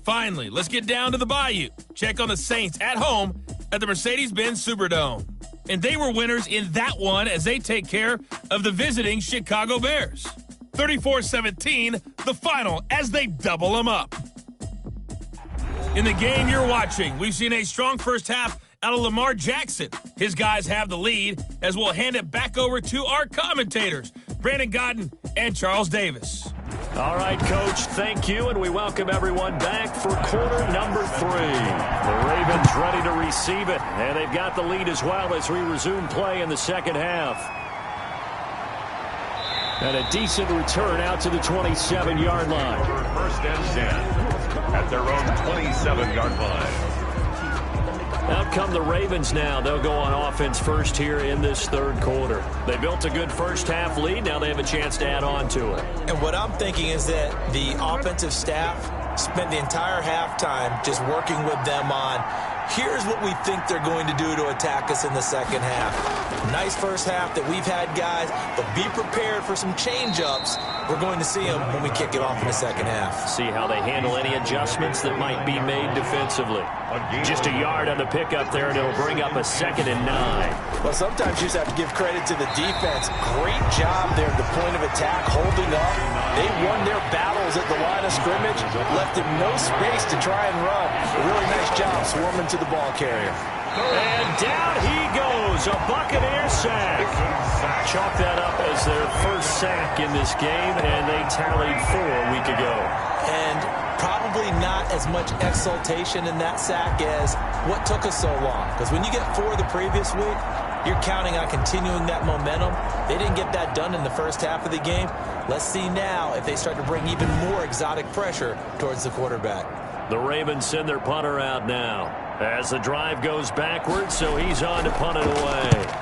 Finally, let's get down to the Bayou. Check on the Saints at home at the Mercedes-Benz Superdome. And they were winners in that one as they take care of the visiting Chicago Bears. 34-17, the final as they double them up. In the game you're watching, we've seen a strong first half out of Lamar Jackson. His guys have the lead as we'll hand it back over to our commentators, Brandon Godden and Charles Davis. All right, Coach, thank you, and we welcome everyone back for quarter number 3. The Ravens ready to receive it, and they've got the lead as well as we resume play in the second half. And a decent return out to the 27-yard line. 1st and 10 at their own 27-yard line. Out come the Ravens now. They'll go on offense first here in this third quarter. They built a good first half lead. Now they have a chance to add on to it. And what I'm thinking is that the offensive staff spent the entire halftime just working with them on, here's what we think they're going to do to attack us in the second half. Nice first half that we've had, guys, but be prepared for some change-ups. We're going to see them when we kick it off in the second half. See how they handle any adjustments that might be made defensively. Just a yard on the pickup there, and it'll bring up a 2nd and 9. Well, sometimes you just have to give credit to the defense. Great job there at the point of attack, holding up. They won their battles at the line of scrimmage, left him no space to try and run. A really nice job swarming to the ball carrier. And down he goes, a Buccaneer sack. Chalk that up as their first sack in this game, and they tallied 4 a week ago. And probably not as much exultation in that sack as what took us so long. Because when you get 4 the previous week, you're counting on continuing that momentum. They didn't get that done in the first half of the game. Let's see now if they start to bring even more exotic pressure towards the quarterback. The Ravens send their punter out now as the drive goes backwards, so he's on to punt it away.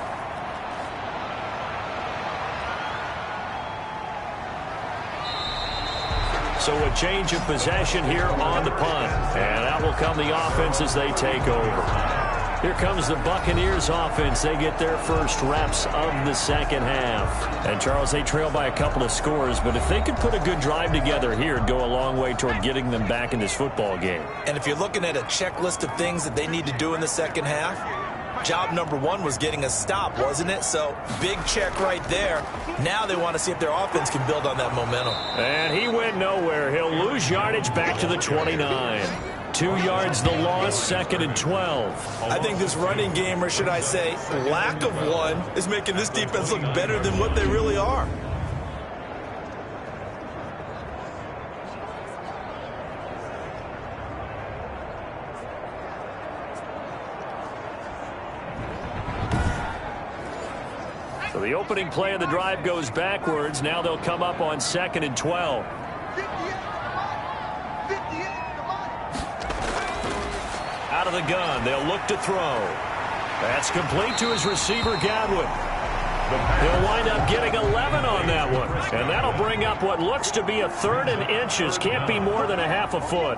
So a change of possession here on the punt, and out will come the offense as they take over. Here comes the Buccaneers offense. They get their first reps of the second half. And, Charles, they trail by a couple of scores, but if they could put a good drive together here, it'd go a long way toward getting them back in this football game. And if you're looking at a checklist of things that they need to do in the second half, job number one was getting a stop, wasn't it? So big check right there. Now they want to see if their offense can build on that momentum. And he went nowhere. He'll lose yardage back to the 29. 2 yards the loss, 2nd and 12. I think this running game, or should I say lack of one, is making this defense look better than what they really are. So the opening play of the drive goes backwards. Now they'll come up on 2nd and 12. Out of the gun, they'll look to throw. That's complete to his receiver, Godwin. He'll wind up getting 11 on that one. And that'll bring up what looks to be a 3rd and inches. Can't be more than a half a foot.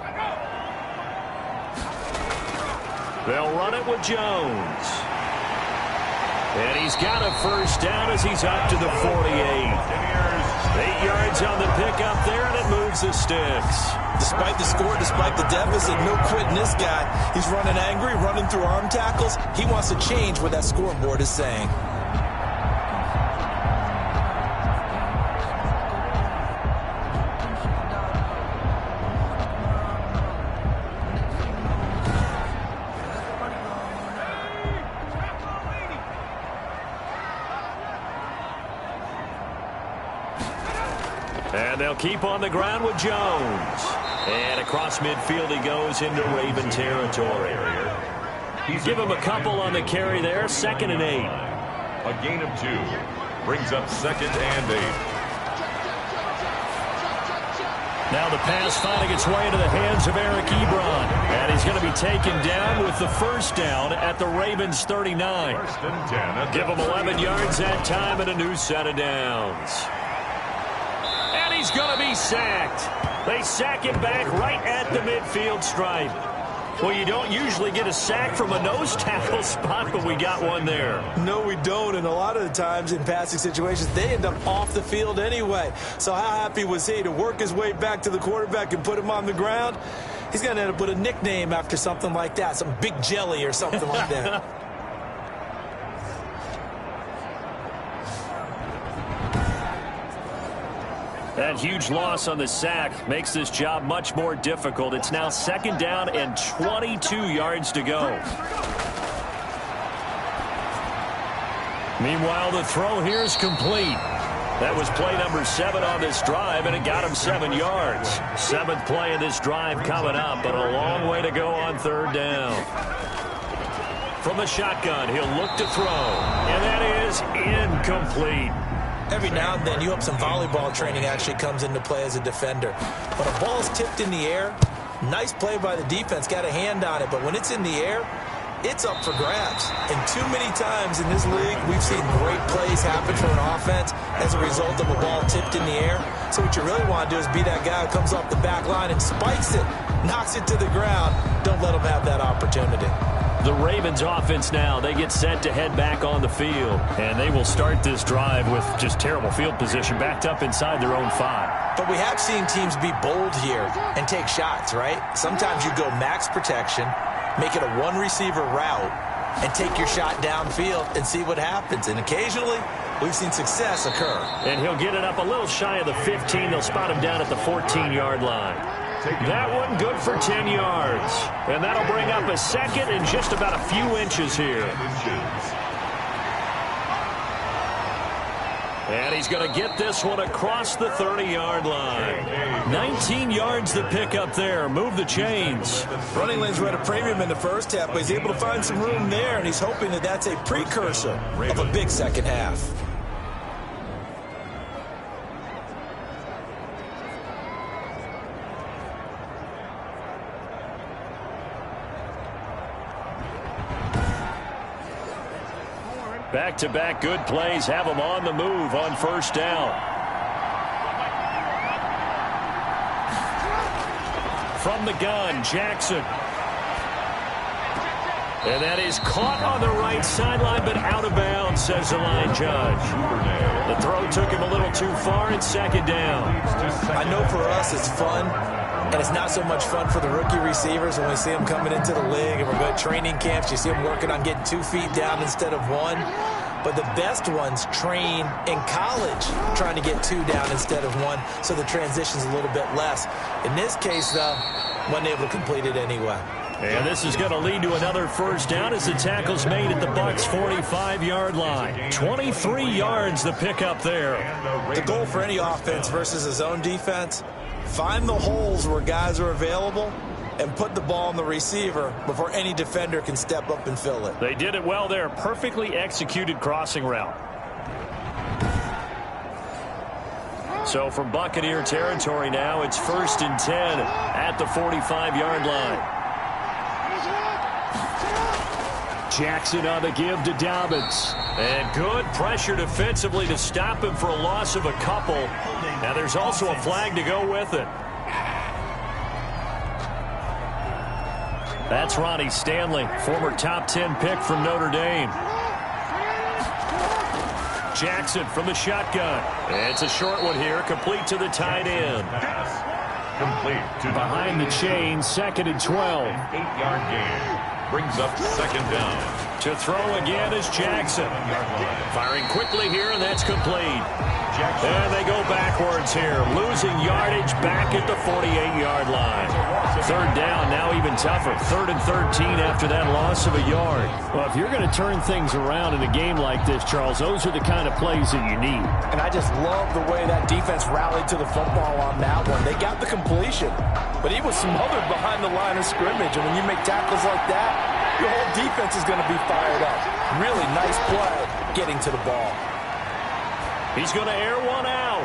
They'll run it with Jones. And he's got a first down as he's up to the 48. 8 yards on the pickup there, and it moves the sticks. Despite the score, despite the deficit, no quitting this guy. He's running angry, running through arm tackles. He wants to change what that scoreboard is saying. And they'll keep on the ground with Jones. And across midfield he goes into Raven territory. Give him a couple on the carry there. 2nd and 8. A gain of 2 brings up 2nd and 8. Now the pass finding its way into the hands of Eric Ebron. And he's going to be taken down with the first down at the Ravens 39. First and 10. Give him 11 yards that time and a new set of downs. And he's going to be sacked. They sack him back right at the midfield stripe. Well, you don't usually get a sack from a nose tackle spot, but we got one there. No, we don't, and a lot of the times in passing situations, they end up off the field anyway. So how happy was he to work his way back to the quarterback and put him on the ground? He's going to end up with a nickname after something like that, some Big Jelly or something like that. That huge loss on the sack makes this job much more difficult. It's now 2nd down and 22 yards to go. Meanwhile, the throw here is complete. That was play number 7 on this drive, and it got him 7 yards. 7th play of this drive coming up, but a long way to go on 3rd down. From the shotgun, he'll look to throw, and that is incomplete. Every now and then, you hope some volleyball training actually comes into play as a defender. When a ball's tipped in the air, nice play by the defense, got a hand on it, but when it's in the air, it's up for grabs. And too many times in this league, we've seen great plays happen for an offense as a result of a ball tipped in the air. So what you really want to do is be that guy who comes off the back line and spikes it, knocks it to the ground. Don't let them have that opportunity. The Ravens offense now, they get set to head back on the field. And they will start this drive with just terrible field position, backed up inside their own 5. But we have seen teams be bold here and take shots, right? Sometimes you go max protection, make it a one-receiver route, and take your shot downfield and see what happens. And occasionally, we've seen success occur. And he'll get it up a little shy of the 15. They'll spot him down at the 14-yard line. That one good for 10 yards. And that'll bring up a 2nd and just about a few inches here. And he's going to get this one across the 30-yard line. 19 yards to pick up there. Move the chains. Running lanes were at a premium in the first half, but he's able to find some room there, and he's hoping that that's a precursor of a big second half. Back-to-back good plays have them on the move on first down. From the gun, Jackson. And that is caught on the right sideline, but out of bounds, says the line judge. The throw took him a little too far, and 2nd down. I know for us it's fun And it's not so much fun for the rookie receivers when we see them coming into the league and we're going to training camps. You see them working on getting 2 feet down instead of 1. But the best ones train in college trying to get 2 down instead of 1, so the transition's a little bit less. In this case, though, wasn't able to complete it anyway. And this is going to lead to another first down as the tackle's made at the Bucs' 45-yard line. 23 yards the pickup there. The goal for any offense versus a zone defense, find the holes where guys are available and put the ball on the receiver before any defender can step up and fill it. They did it well there. Perfectly executed crossing route. So from Buccaneer territory now, it's 1st and 10 at the 45-yard line. Jackson on the give to Dobbins. And good pressure defensively to stop him for a loss of a couple. Now there's also a flag to go with it. That's Ronnie Stanley, former top 10 pick from Notre Dame. Jackson from the shotgun. It's a short one here, complete to the tight end. Complete to Behind the chain, 2nd and 12. 8-yard gain. Brings up 2nd down. To throw again is Jackson. Firing quickly here, and that's complete. And they go backwards here, losing yardage back at the 48-yard line. 3rd down, now even tougher. 3rd and 13 after that loss of a yard. Well, if you're going to turn things around in a game like this, Charles, those are the kind of plays that you need. And I just love the way that defense rallied to the football on that one. They got the completion, but he was smothered behind the line of scrimmage. And when you make tackles like that, your whole defense is going to be fired up. Really nice play getting to the ball. He's going to air one out.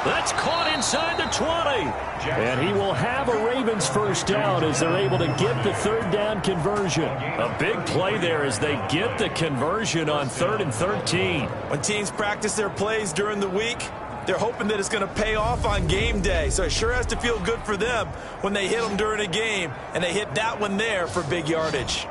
That's caught inside the 20. And he will have a Ravens first down as they're able to get the 3rd down conversion. A big play there as they get the conversion on 3rd and 13. When teams practice their plays during the week, they're hoping that it's going to pay off on game day. So it sure has to feel good for them when they hit them during a game. And they hit that one there for big yardage.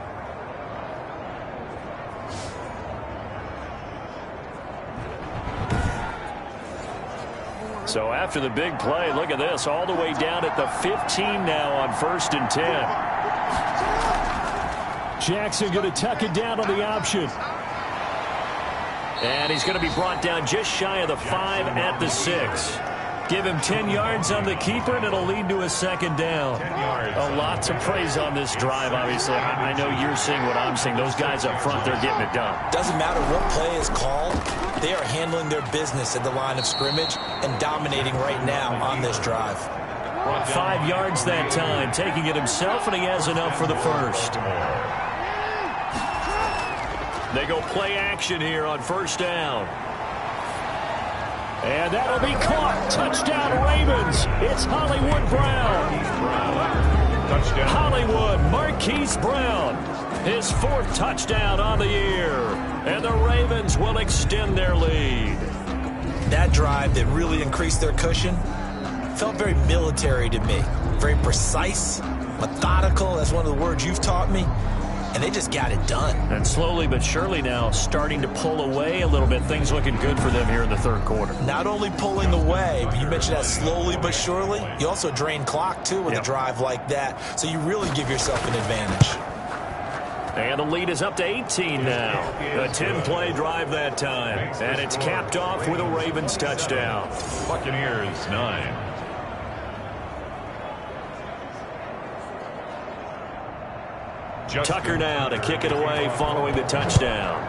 So after the big play, look at this, all the way down at the 15 now on 1st and 10. Jackson going to tuck it down on the option. And he's going to be brought down just shy of the 5 at the 6. Give him 10 yards on the keeper, and it'll lead to a 2nd down. A lot to praise on this drive, obviously. I know you're seeing what I'm seeing. Those guys up front, they're getting it done. Doesn't matter what play is called. They are handling their business at the line of scrimmage and dominating right now on this drive. 5 yards that time, taking it himself, and he has enough for the first. They go play action here on 1st down. And that'll be caught. Touchdown, Ravens. It's Hollywood Brown. Touchdown. Hollywood, Marquise Brown. His 4th touchdown on the year. And the Ravens will extend their lead. That drive that really increased their cushion felt very military to me. Very precise, methodical. That's one of the words you've taught me. And they just got it done. And slowly but surely now starting to pull away a little bit. Things looking good for them here in the 3rd quarter. Not only pulling away, but you mentioned that slowly but surely. You also drain clock, too, with a drive like that. So you really give yourself an advantage. And the lead is up to 18 now. A 10-play drive that time. And it's capped off with a Ravens touchdown. Buccaneers 9. Tucker now to kick it away following the touchdown.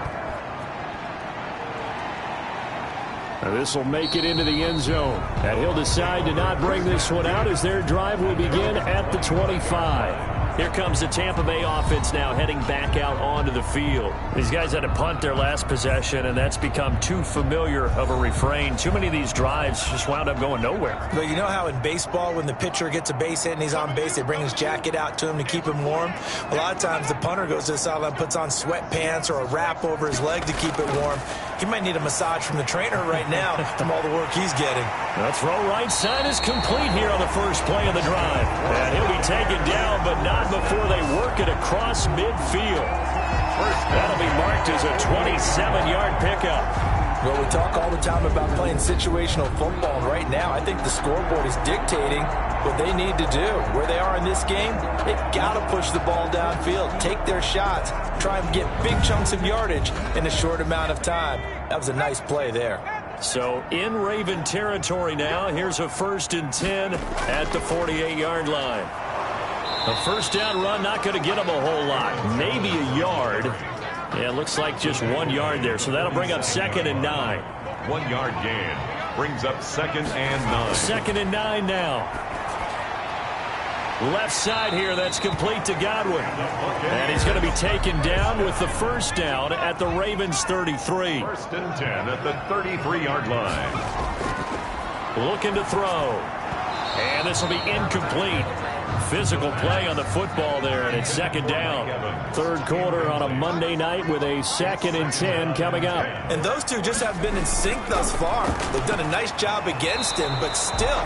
This will make it into the end zone. And he'll decide to not bring this one out as their drive will begin at the 25. Here comes the Tampa Bay offense now heading back out onto the field. These guys had to punt their last possession, and that's become too familiar of a refrain. Too many of these drives just wound up going nowhere. But you know how in baseball when the pitcher gets a base hit and he's on base, they bring his jacket out to him to keep him warm? A lot of times the punter goes to the sideline, puts on sweatpants or a wrap over his leg to keep it warm. He might need a massage from the trainer right now from all the work he's getting. The throw right side is complete here on the first play of the drive. And he'll be taken down, but not before they work it across midfield. That'll be marked as a 27-yard pickup. Well, we talk all the time about playing situational football. Right now, I think the scoreboard is dictating what they need to do. Where they are in this game, they've got to push the ball downfield, take their shots, try and get big chunks of yardage in a short amount of time. That was a nice play there. So in Raven territory now, here's a 1st and 10 at the 48-yard line. A first down run, not going to get them a whole lot. Maybe a yard. Yeah, it looks like just 1 yard there. So that'll bring up 2nd and 9. 1 yard gain brings up 2nd and 9. 2nd and 9 now. Left side here, that's complete to Godwin. And he's going to be taken down with the first down at the Ravens 33. 1st and 10 at the 33-yard line. Looking to throw. And this will be incomplete. Physical play on the football there, and it's 2nd down. 3rd quarter on a Monday night with a 2nd and 10 coming up. And those two just have been in sync thus far. They've done a nice job against him, but still,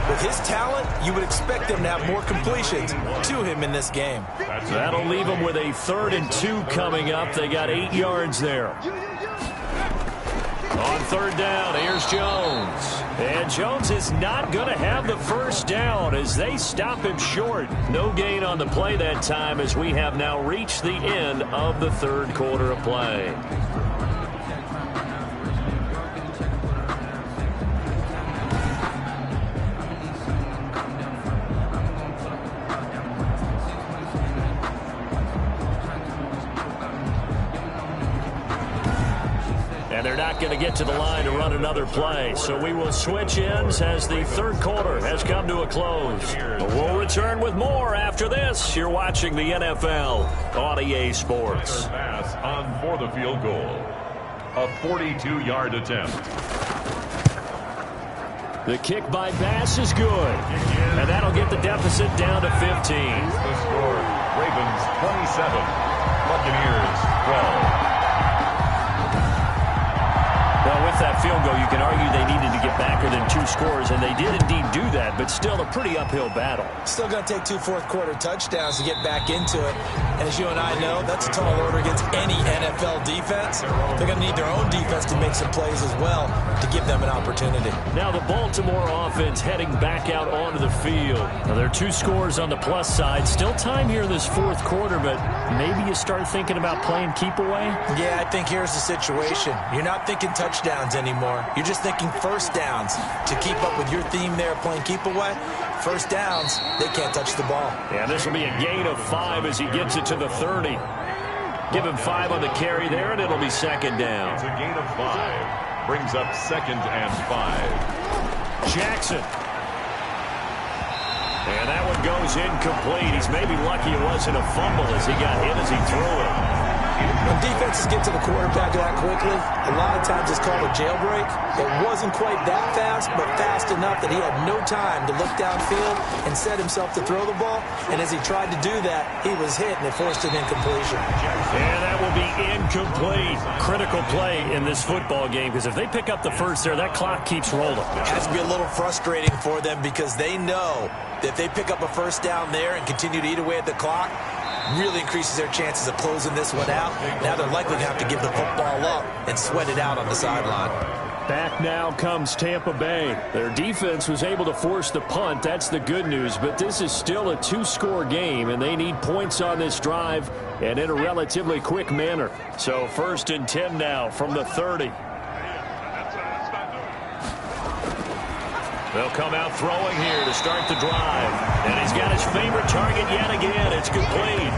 with his talent, you would expect them to have more completions to him in this game. That'll leave them with a 3rd and 2 coming up. They got 8 yards there. On 3rd down, here's Jones. And Jones is not going to have the first down as they stop him short. No gain on the play that time as we have now reached the end of the 3rd quarter of play. And they're not going to get to the line to run another play. So we will switch ends as the 3rd quarter has come to a close. We'll return with more after this. You're watching the NFL on EA Sports. Pass on for the field goal. A 42-yard attempt. The kick by Bass is good. And that'll get the deficit down to 15. The score, Ravens 27, Buccaneers 12. Well, with that field goal, you can argue they needed to get back within 2 scores, and they did indeed do that, but still a pretty uphill battle. Still going to take 2 fourth-quarter touchdowns to get back into it. And as you and I know, that's a tall order against any NFL defense. They're going to need their own defense to make some plays as well to give them an opportunity. Now the Baltimore offense heading back out onto the field. Now there are 2 scores on the plus side. Still time here in this 4th quarter, but maybe you start thinking about playing keep away? Yeah, I think here's the situation. You're not thinking touchdowns anymore. You're just thinking first downs. To keep up with your theme there, playing keep away, first downs, they can't touch the ball. Yeah, this will be a gain of 5 as he gets it to the 30. Give him 5 on the carry there, and it'll be 2nd down. It's a gain of 5. Brings up 2nd and 5. Jackson. And that one goes incomplete. He's maybe lucky it wasn't a fumble as he got hit as he threw it. When defenses get to the quarterback that quickly, a lot of times it's called a jailbreak. It wasn't quite that fast, but fast enough that he had no time to look downfield and set himself to throw the ball. And as he tried to do that, he was hit, and it forced an incompletion. And that will be incomplete. Critical play in this football game, because if they pick up the first there, that clock keeps rolling. It has to be a little frustrating for them because they know that if they pick up a first down there and continue to eat away at the clock, really increases their chances of closing this one out. Now they're likely to have to give the football up and sweat it out on the sideline. Back now comes Tampa Bay. Their defense was able to force the punt. That's the good news. But this is still a 2-score game, and they need points on this drive and in a relatively quick manner. So 1st and 10 now from the 30. They'll come out throwing here to start the drive. And he's got his favorite target yet again. It's complete.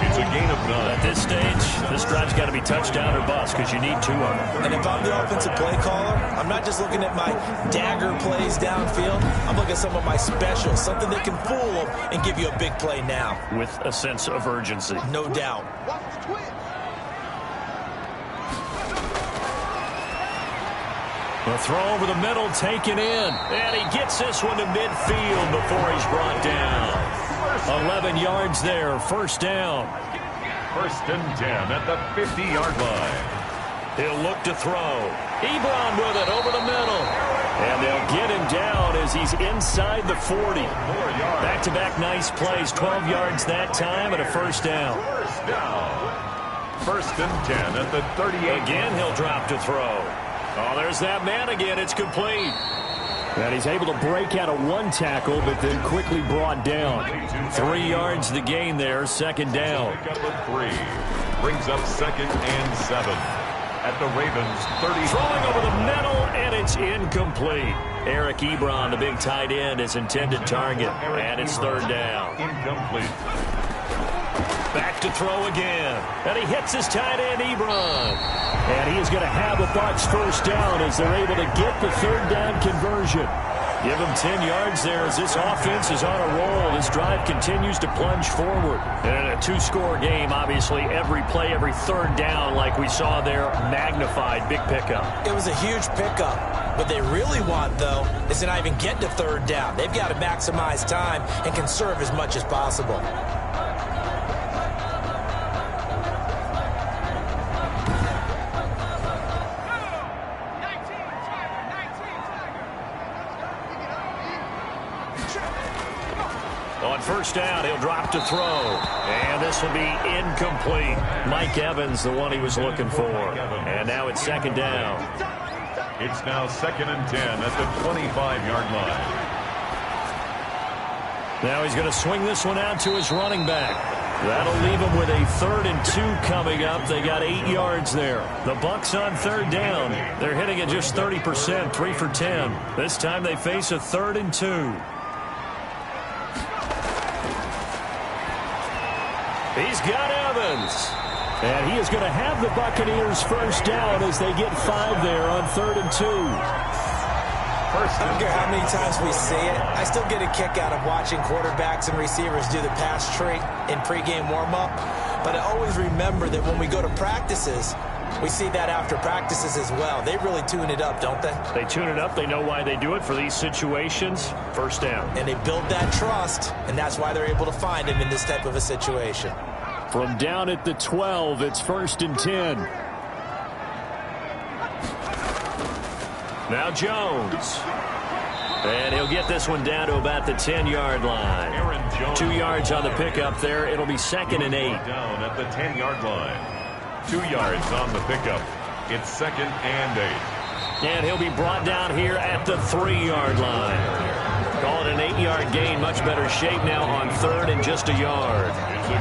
It's a gain of 9. At this stage, this drive's got to be touchdown or bust because you need 2 of them. And if I'm the offensive play caller, I'm not just looking at my dagger plays downfield. I'm looking at some of my specials, something that can fool them and give you a big play now. With a sense of urgency. No doubt. The throw over the middle taken in. And he gets this one to midfield before he's brought down. 11 yards there, first down. 1st and 10 at the 50-yard line. He'll look to throw. Ebron with it over the middle. And they'll get him down as he's inside the 40. Back-to-back nice plays, 12 yards that time and a first down. 1st and 10 at the 38. Again, he'll drop to throw. Oh, there's that man again. It's complete. And he's able to break out of one tackle, but then quickly brought down. 3 yards the gain there, second down. Three. Brings up 2nd and 7. At the Ravens 30. Throwing over the middle, and it's incomplete. Eric Ebron, the big tight end, is intended target, and it's 3rd down. Incomplete. Back to throw again, and he hits his tight end, Ebron. And he is going to have the Bucs first down as they're able to get the 3rd down conversion. Give him 10 yards there as this offense is on a roll. This drive continues to plunge forward. And in a 2-score game, obviously, every play, every 3rd down, like we saw there, magnified. Big pickup. It was a huge pickup. What they really want, though, is to not even get to 3rd down. They've got to maximize time and conserve as much as possible. On first down, he'll drop to throw. And this will be incomplete. Mike Evans, the one he was looking for. And now it's 2nd down. It's now 2nd and 10 at the 25-yard line. Now he's going to swing this one out to his running back. That'll leave him with a 3rd and 2 coming up. They got 8 yards there. The Bucs on 3rd down. They're hitting at just 30%, 3 for 10. This time they face a 3rd and 2. He's got Evans. And he is going to have the Buccaneers first down as they get 5 there on 3rd and 2. I don't care how many times we see it. I still get a kick out of watching quarterbacks and receivers do the pass tree in pregame warm-up. But I always remember that when we go to practices, we see that after practices as well. They really tune it up, don't they? They tune it up. They know why they do it for these situations. First down. And they build that trust, and that's why they're able to find him in this type of a situation. From down at the 12, it's 1st and 10. Now Jones. And he'll get this one down to about the 10-yard line. 2 yards on the pickup there. It'll be 2nd and 8. Down at the 10-yard line. 2 yards on the pickup. It's 2nd and 8. And he'll be brought down here at the 3-yard line. Call it an 8-yard gain. Much better shape now on 3rd and just a yard.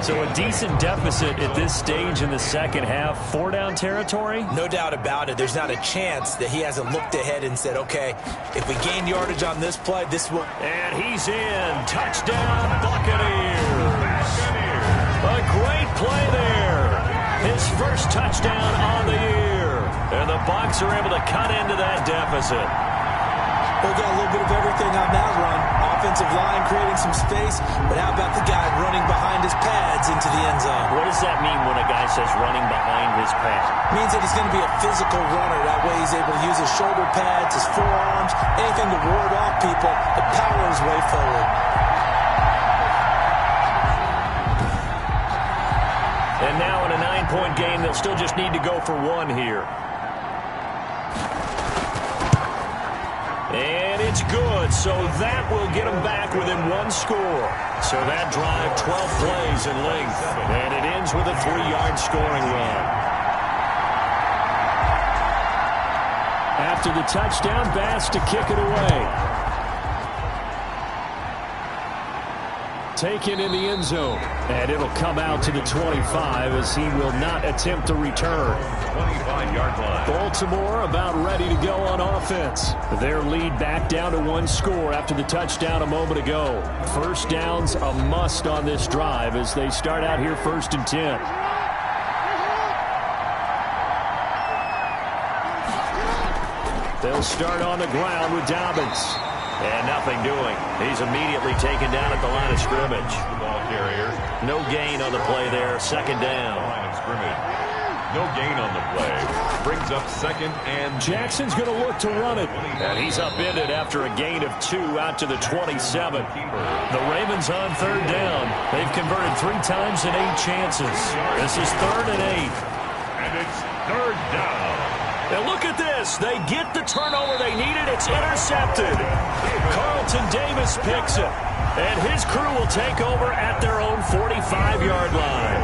So a decent deficit at this stage in the second half. 4-down territory? No doubt about it. There's not a chance that he hasn't looked ahead and said, okay, if we gain yardage on this play, this will... And he's in. Touchdown, Buccaneers. A great play there. His first touchdown on the year. And the Bucs are able to cut into that deficit. They got a little bit of everything on that run. Offensive line creating some space, but how about the guy running behind his pads into the end zone? What does that mean when a guy says running behind his pads? Means that he's going to be a physical runner. That way he's able to use his shoulder pads, his forearms, anything to ward off people, to power his way forward. And now in a 9-point game, they'll still just need to go for 1 here. And it's good, so that will get them back within 1 score. So that drive, 12 plays in length, and it ends with a 3-yard scoring run. After the touchdown, Bass to kick it away. Taken in the end zone, and it'll come out to the 25 as he will not attempt to return. 25-yard line. Baltimore about ready to go on offense. Their lead back down to 1 score after the touchdown a moment ago. First down's a must on this drive as they start out here 1st and 10. They'll start on the ground with Dobbins. And nothing doing. He's immediately taken down at the line of scrimmage. The ball carrier. No gain on the play there. 2nd down. Line of scrimmage. No gain on the play. Brings up 2nd and... Jackson's going to look to run it. And he's upended after a gain of 2 out to the 27. The Ravens on 3rd down. They've converted 3 times in 8 chances. This is 3rd and 8. And it's 3rd down. And look at this. They get the turnover they needed. It's intercepted. Carlton Davis picks it. And his crew will take over at their own 45-yard line.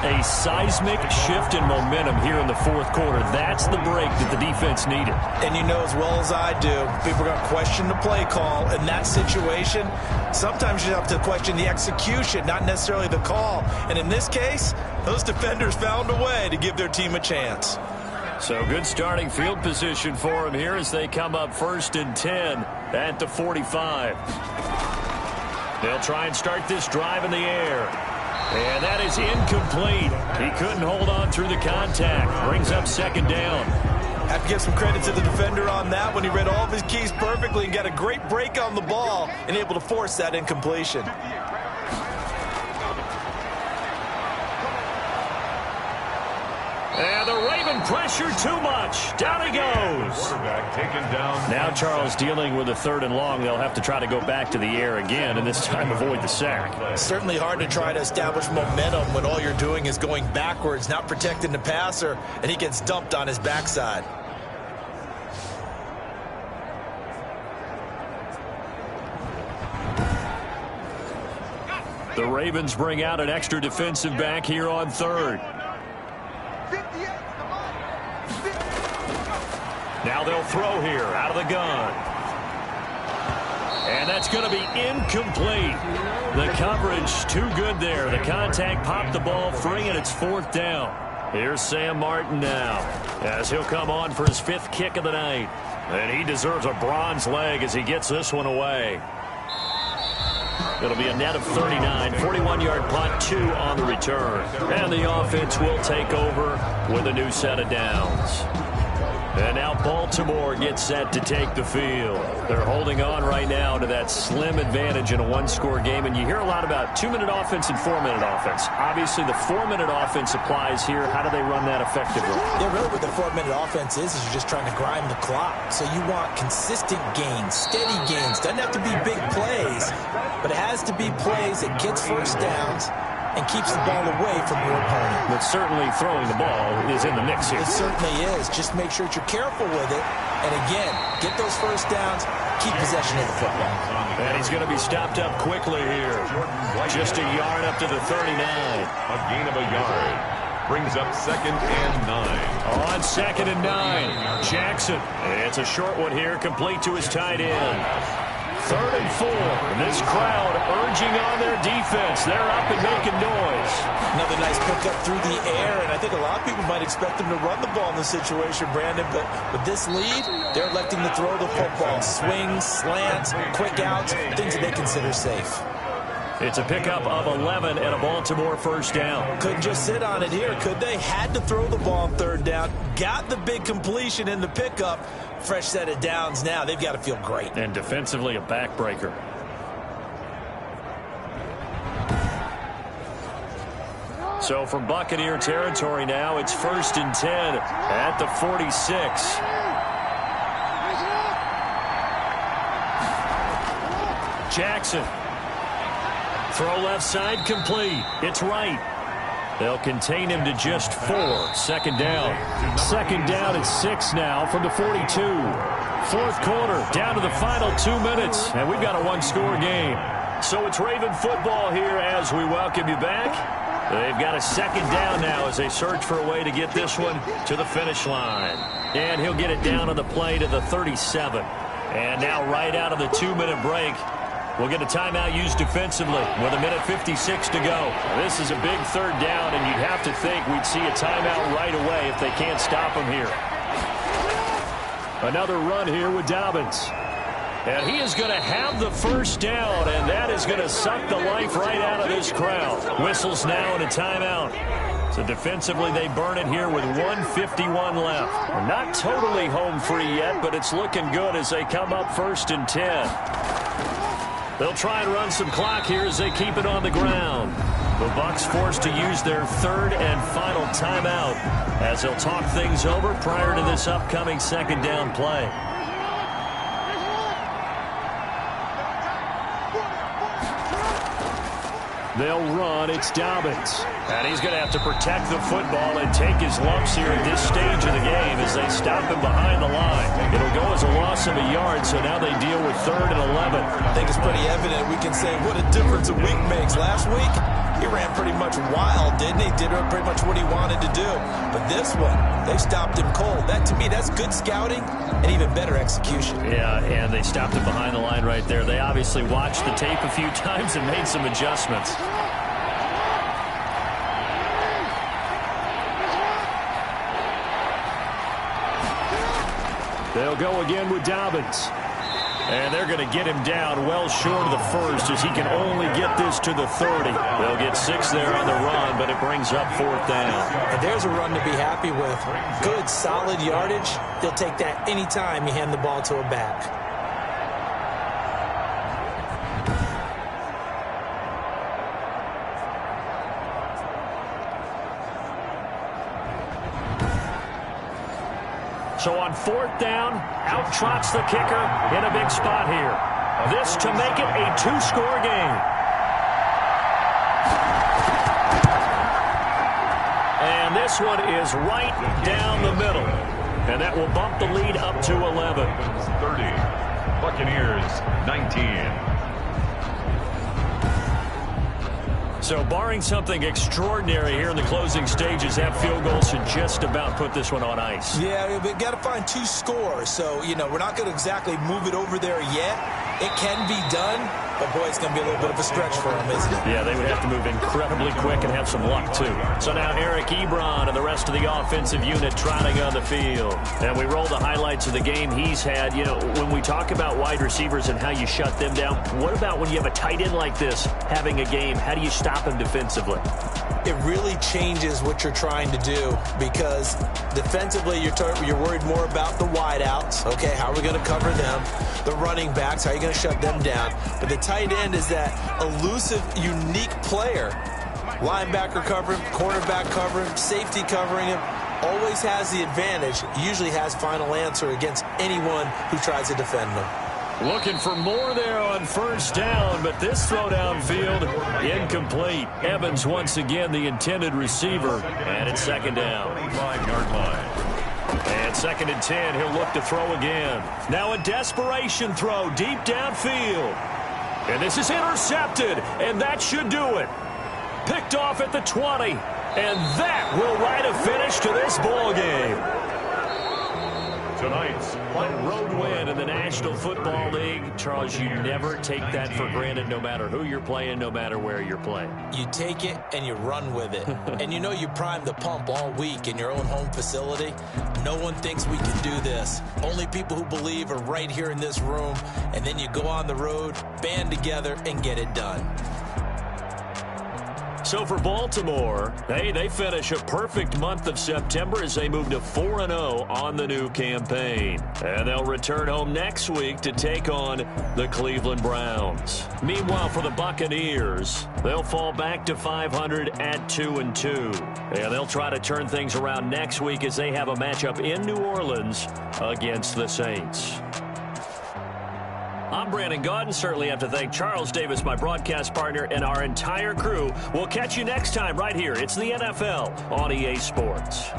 a seismic shift in momentum here in the fourth quarter. That's the break that the defense needed. And you know as well as I do, people are going to question the play call in that situation. Sometimes you have to question the execution, not necessarily the call. And in this case, those defenders found a way to give their team a chance. So good starting field position for them here as they come up 1st and 10 at the 45. They'll try and start this drive in the air. And that is incomplete. He couldn't hold on through the contact. Brings up 2nd down. Have to give some credit to the defender on that one. He read all of his keys perfectly and got a great break on the ball and able to force that incompletion. And the Raven pressure too much. Down he goes. Quarterback taken down. Now Charles dealing with a 3rd and long. They'll have to try to go back to the air again and this time avoid the sack. It's certainly hard to try to establish momentum when all you're doing is going backwards, not protecting the passer, and he gets dumped on his backside. The Ravens bring out an extra defensive back here on 3rd. Now they'll throw here out of the gun. And that's going to be incomplete. The coverage too good there. The contact popped the ball free, and it's 4th down. Here's Sam Martin now as he'll come on for his 5th kick of the night. And he deserves a bronze leg as he gets this one away. It'll be a net of 39, 41-yard punt, 2 on the return. And the offense will take over with a new set of downs. And now Baltimore gets set to take the field. They're holding on right now to that slim advantage in a one-score game. And you hear a lot about 2-minute offense and 4-minute offense. Obviously, the 4-minute offense applies here. How do they run that effectively? Yeah, really what the 4-minute offense is you're just trying to grind the clock. So you want consistent gains, steady gains. Doesn't have to be big plays, but it has to be plays that gets first downs and keeps the ball away from your opponent. But certainly throwing the ball is in the mix here. It certainly is. Just make sure that you're careful with it. And again, get those first downs, keep possession of the football. And he's going to be stopped up quickly here. Just a yard up to the 39. A gain of a yard. Brings up 2nd and 9. On 2nd and 9, Jackson. It's a short one here, complete to his tight end. 3rd and 4. This crowd urging on their defense. They're up and making noise. Another nice pickup through the air, and I think a lot of people might expect them to run the ball in this situation, Brandon, but with this lead, they're electing to throw the football. Swings, slants, quick outs, things that they consider safe. It's a pickup of 11 and a Baltimore 1st down. Couldn't just sit on it here, could they? Had to throw the ball on 3rd down. Got the big completion in the pickup. Fresh set of downs now. They've got to feel great. And defensively, a backbreaker. So from Buccaneer territory now, it's 1st and 10 at the 46. Jackson. Throw left side complete. It's right. They'll contain him to just 4. 2nd down. 2nd down at 6 now from the 42. 4th quarter, down to the final 2 minutes, and we've got a one-score game. So it's Raven football here as we welcome you back. They've got a 2nd down now as they search for a way to get this one to the finish line. And he'll get it down on the play to the 37. And now right out of the 2-minute break, we'll get a timeout used defensively with 1:56 to go. This is a big 3rd down, and you'd have to think we'd see a timeout right away if they can't stop him here. Another run here with Dobbins. And he is going to have the 1st down, and that is going to suck the life right out of this crowd. Whistles now and a timeout. So defensively, they burn it here with 1:51 left. We're not totally home free yet, but it's looking good as they come up 1st and 10. They'll try and run some clock here as they keep it on the ground. The Bucs forced to use their 3rd and final timeout as they'll talk things over prior to this upcoming 2nd down play. They'll run. It's Dobbins. And he's going to have to protect the football and take his lumps here at this stage of the game as they stop him behind the line. It'll go as a loss of a yard, so now they deal with 3rd and 11. I think it's pretty evident. We can say what a difference a week makes. Last week, he ran pretty much wild, didn't he? Did pretty much what he wanted to do. But this one, they stopped him cold. That, to me, that's good scouting and even better execution. Yeah, and they stopped him behind the line right there. They obviously watched the tape a few times and made some adjustments. They'll go again with Dobbins. And they're going to get him down well short of the first as he can only get this to the 30. They'll get 6 there on the run, but it brings up 4th down. And there's a run to be happy with. Good, solid yardage. He'll take that anytime you hand the ball to a back. So on 4th down, out trots the kicker in a big spot here. This to make it a 2-score game. And this one is right down the middle. And that will bump the lead up to 11. 30. Buccaneers 19. So barring something extraordinary here in the closing stages, that field goal should just about put this one on ice. Yeah, we've got to find 2 scores. So, we're not going to exactly move it over there yet. It can be done, but, boy, it's going to be a little bit of a stretch for them, isn't it? Yeah, they would have to move incredibly quick and have some luck, too. So now Eric Ebron and the rest of the offensive unit trotting on the field. And we roll the highlights of the game he's had. When we talk about wide receivers and how you shut them down, what about when you have a tight end like this having a game? How do you stop him defensively? It really changes what you're trying to do because defensively you're worried more about the wideouts. Okay, how are we going to cover them? The running backs, how are you going to shut them down? But the tight end is that elusive, unique player. Linebacker cover him, cornerback cover him, safety covering him. Always has the advantage. Usually has final answer against anyone who tries to defend them. Looking for more there on 1st down, but this throw downfield incomplete. Evans once again the intended receiver, and it's 2nd down. 5-yard line. And 2nd and 10, he'll look to throw again. Now a desperation throw deep downfield. And this is intercepted, and that should do it. Picked off at the 20, and that will write a finish to this ball game. Tonight's A road win in the National Football League. Charles, you never take that for granted no matter who you're playing, no matter where you're playing. You take it and you run with it. And you primed the pump all week in your own home facility. No one thinks we can do this. Only people who believe are right here in this room. And then you go on the road, band together, and get it done. So for Baltimore, they finish a perfect month of September as they move to 4-0 on the new campaign. And they'll return home next week to take on the Cleveland Browns. Meanwhile, for the Buccaneers, they'll fall back to 500 at 2-2. And they'll try to turn things around next week as they have a matchup in New Orleans against the Saints. I'm Brandon Gaudin. Certainly have to thank Charles Davis, my broadcast partner, and our entire crew. We'll catch you next time right here. It's the NFL on EA Sports.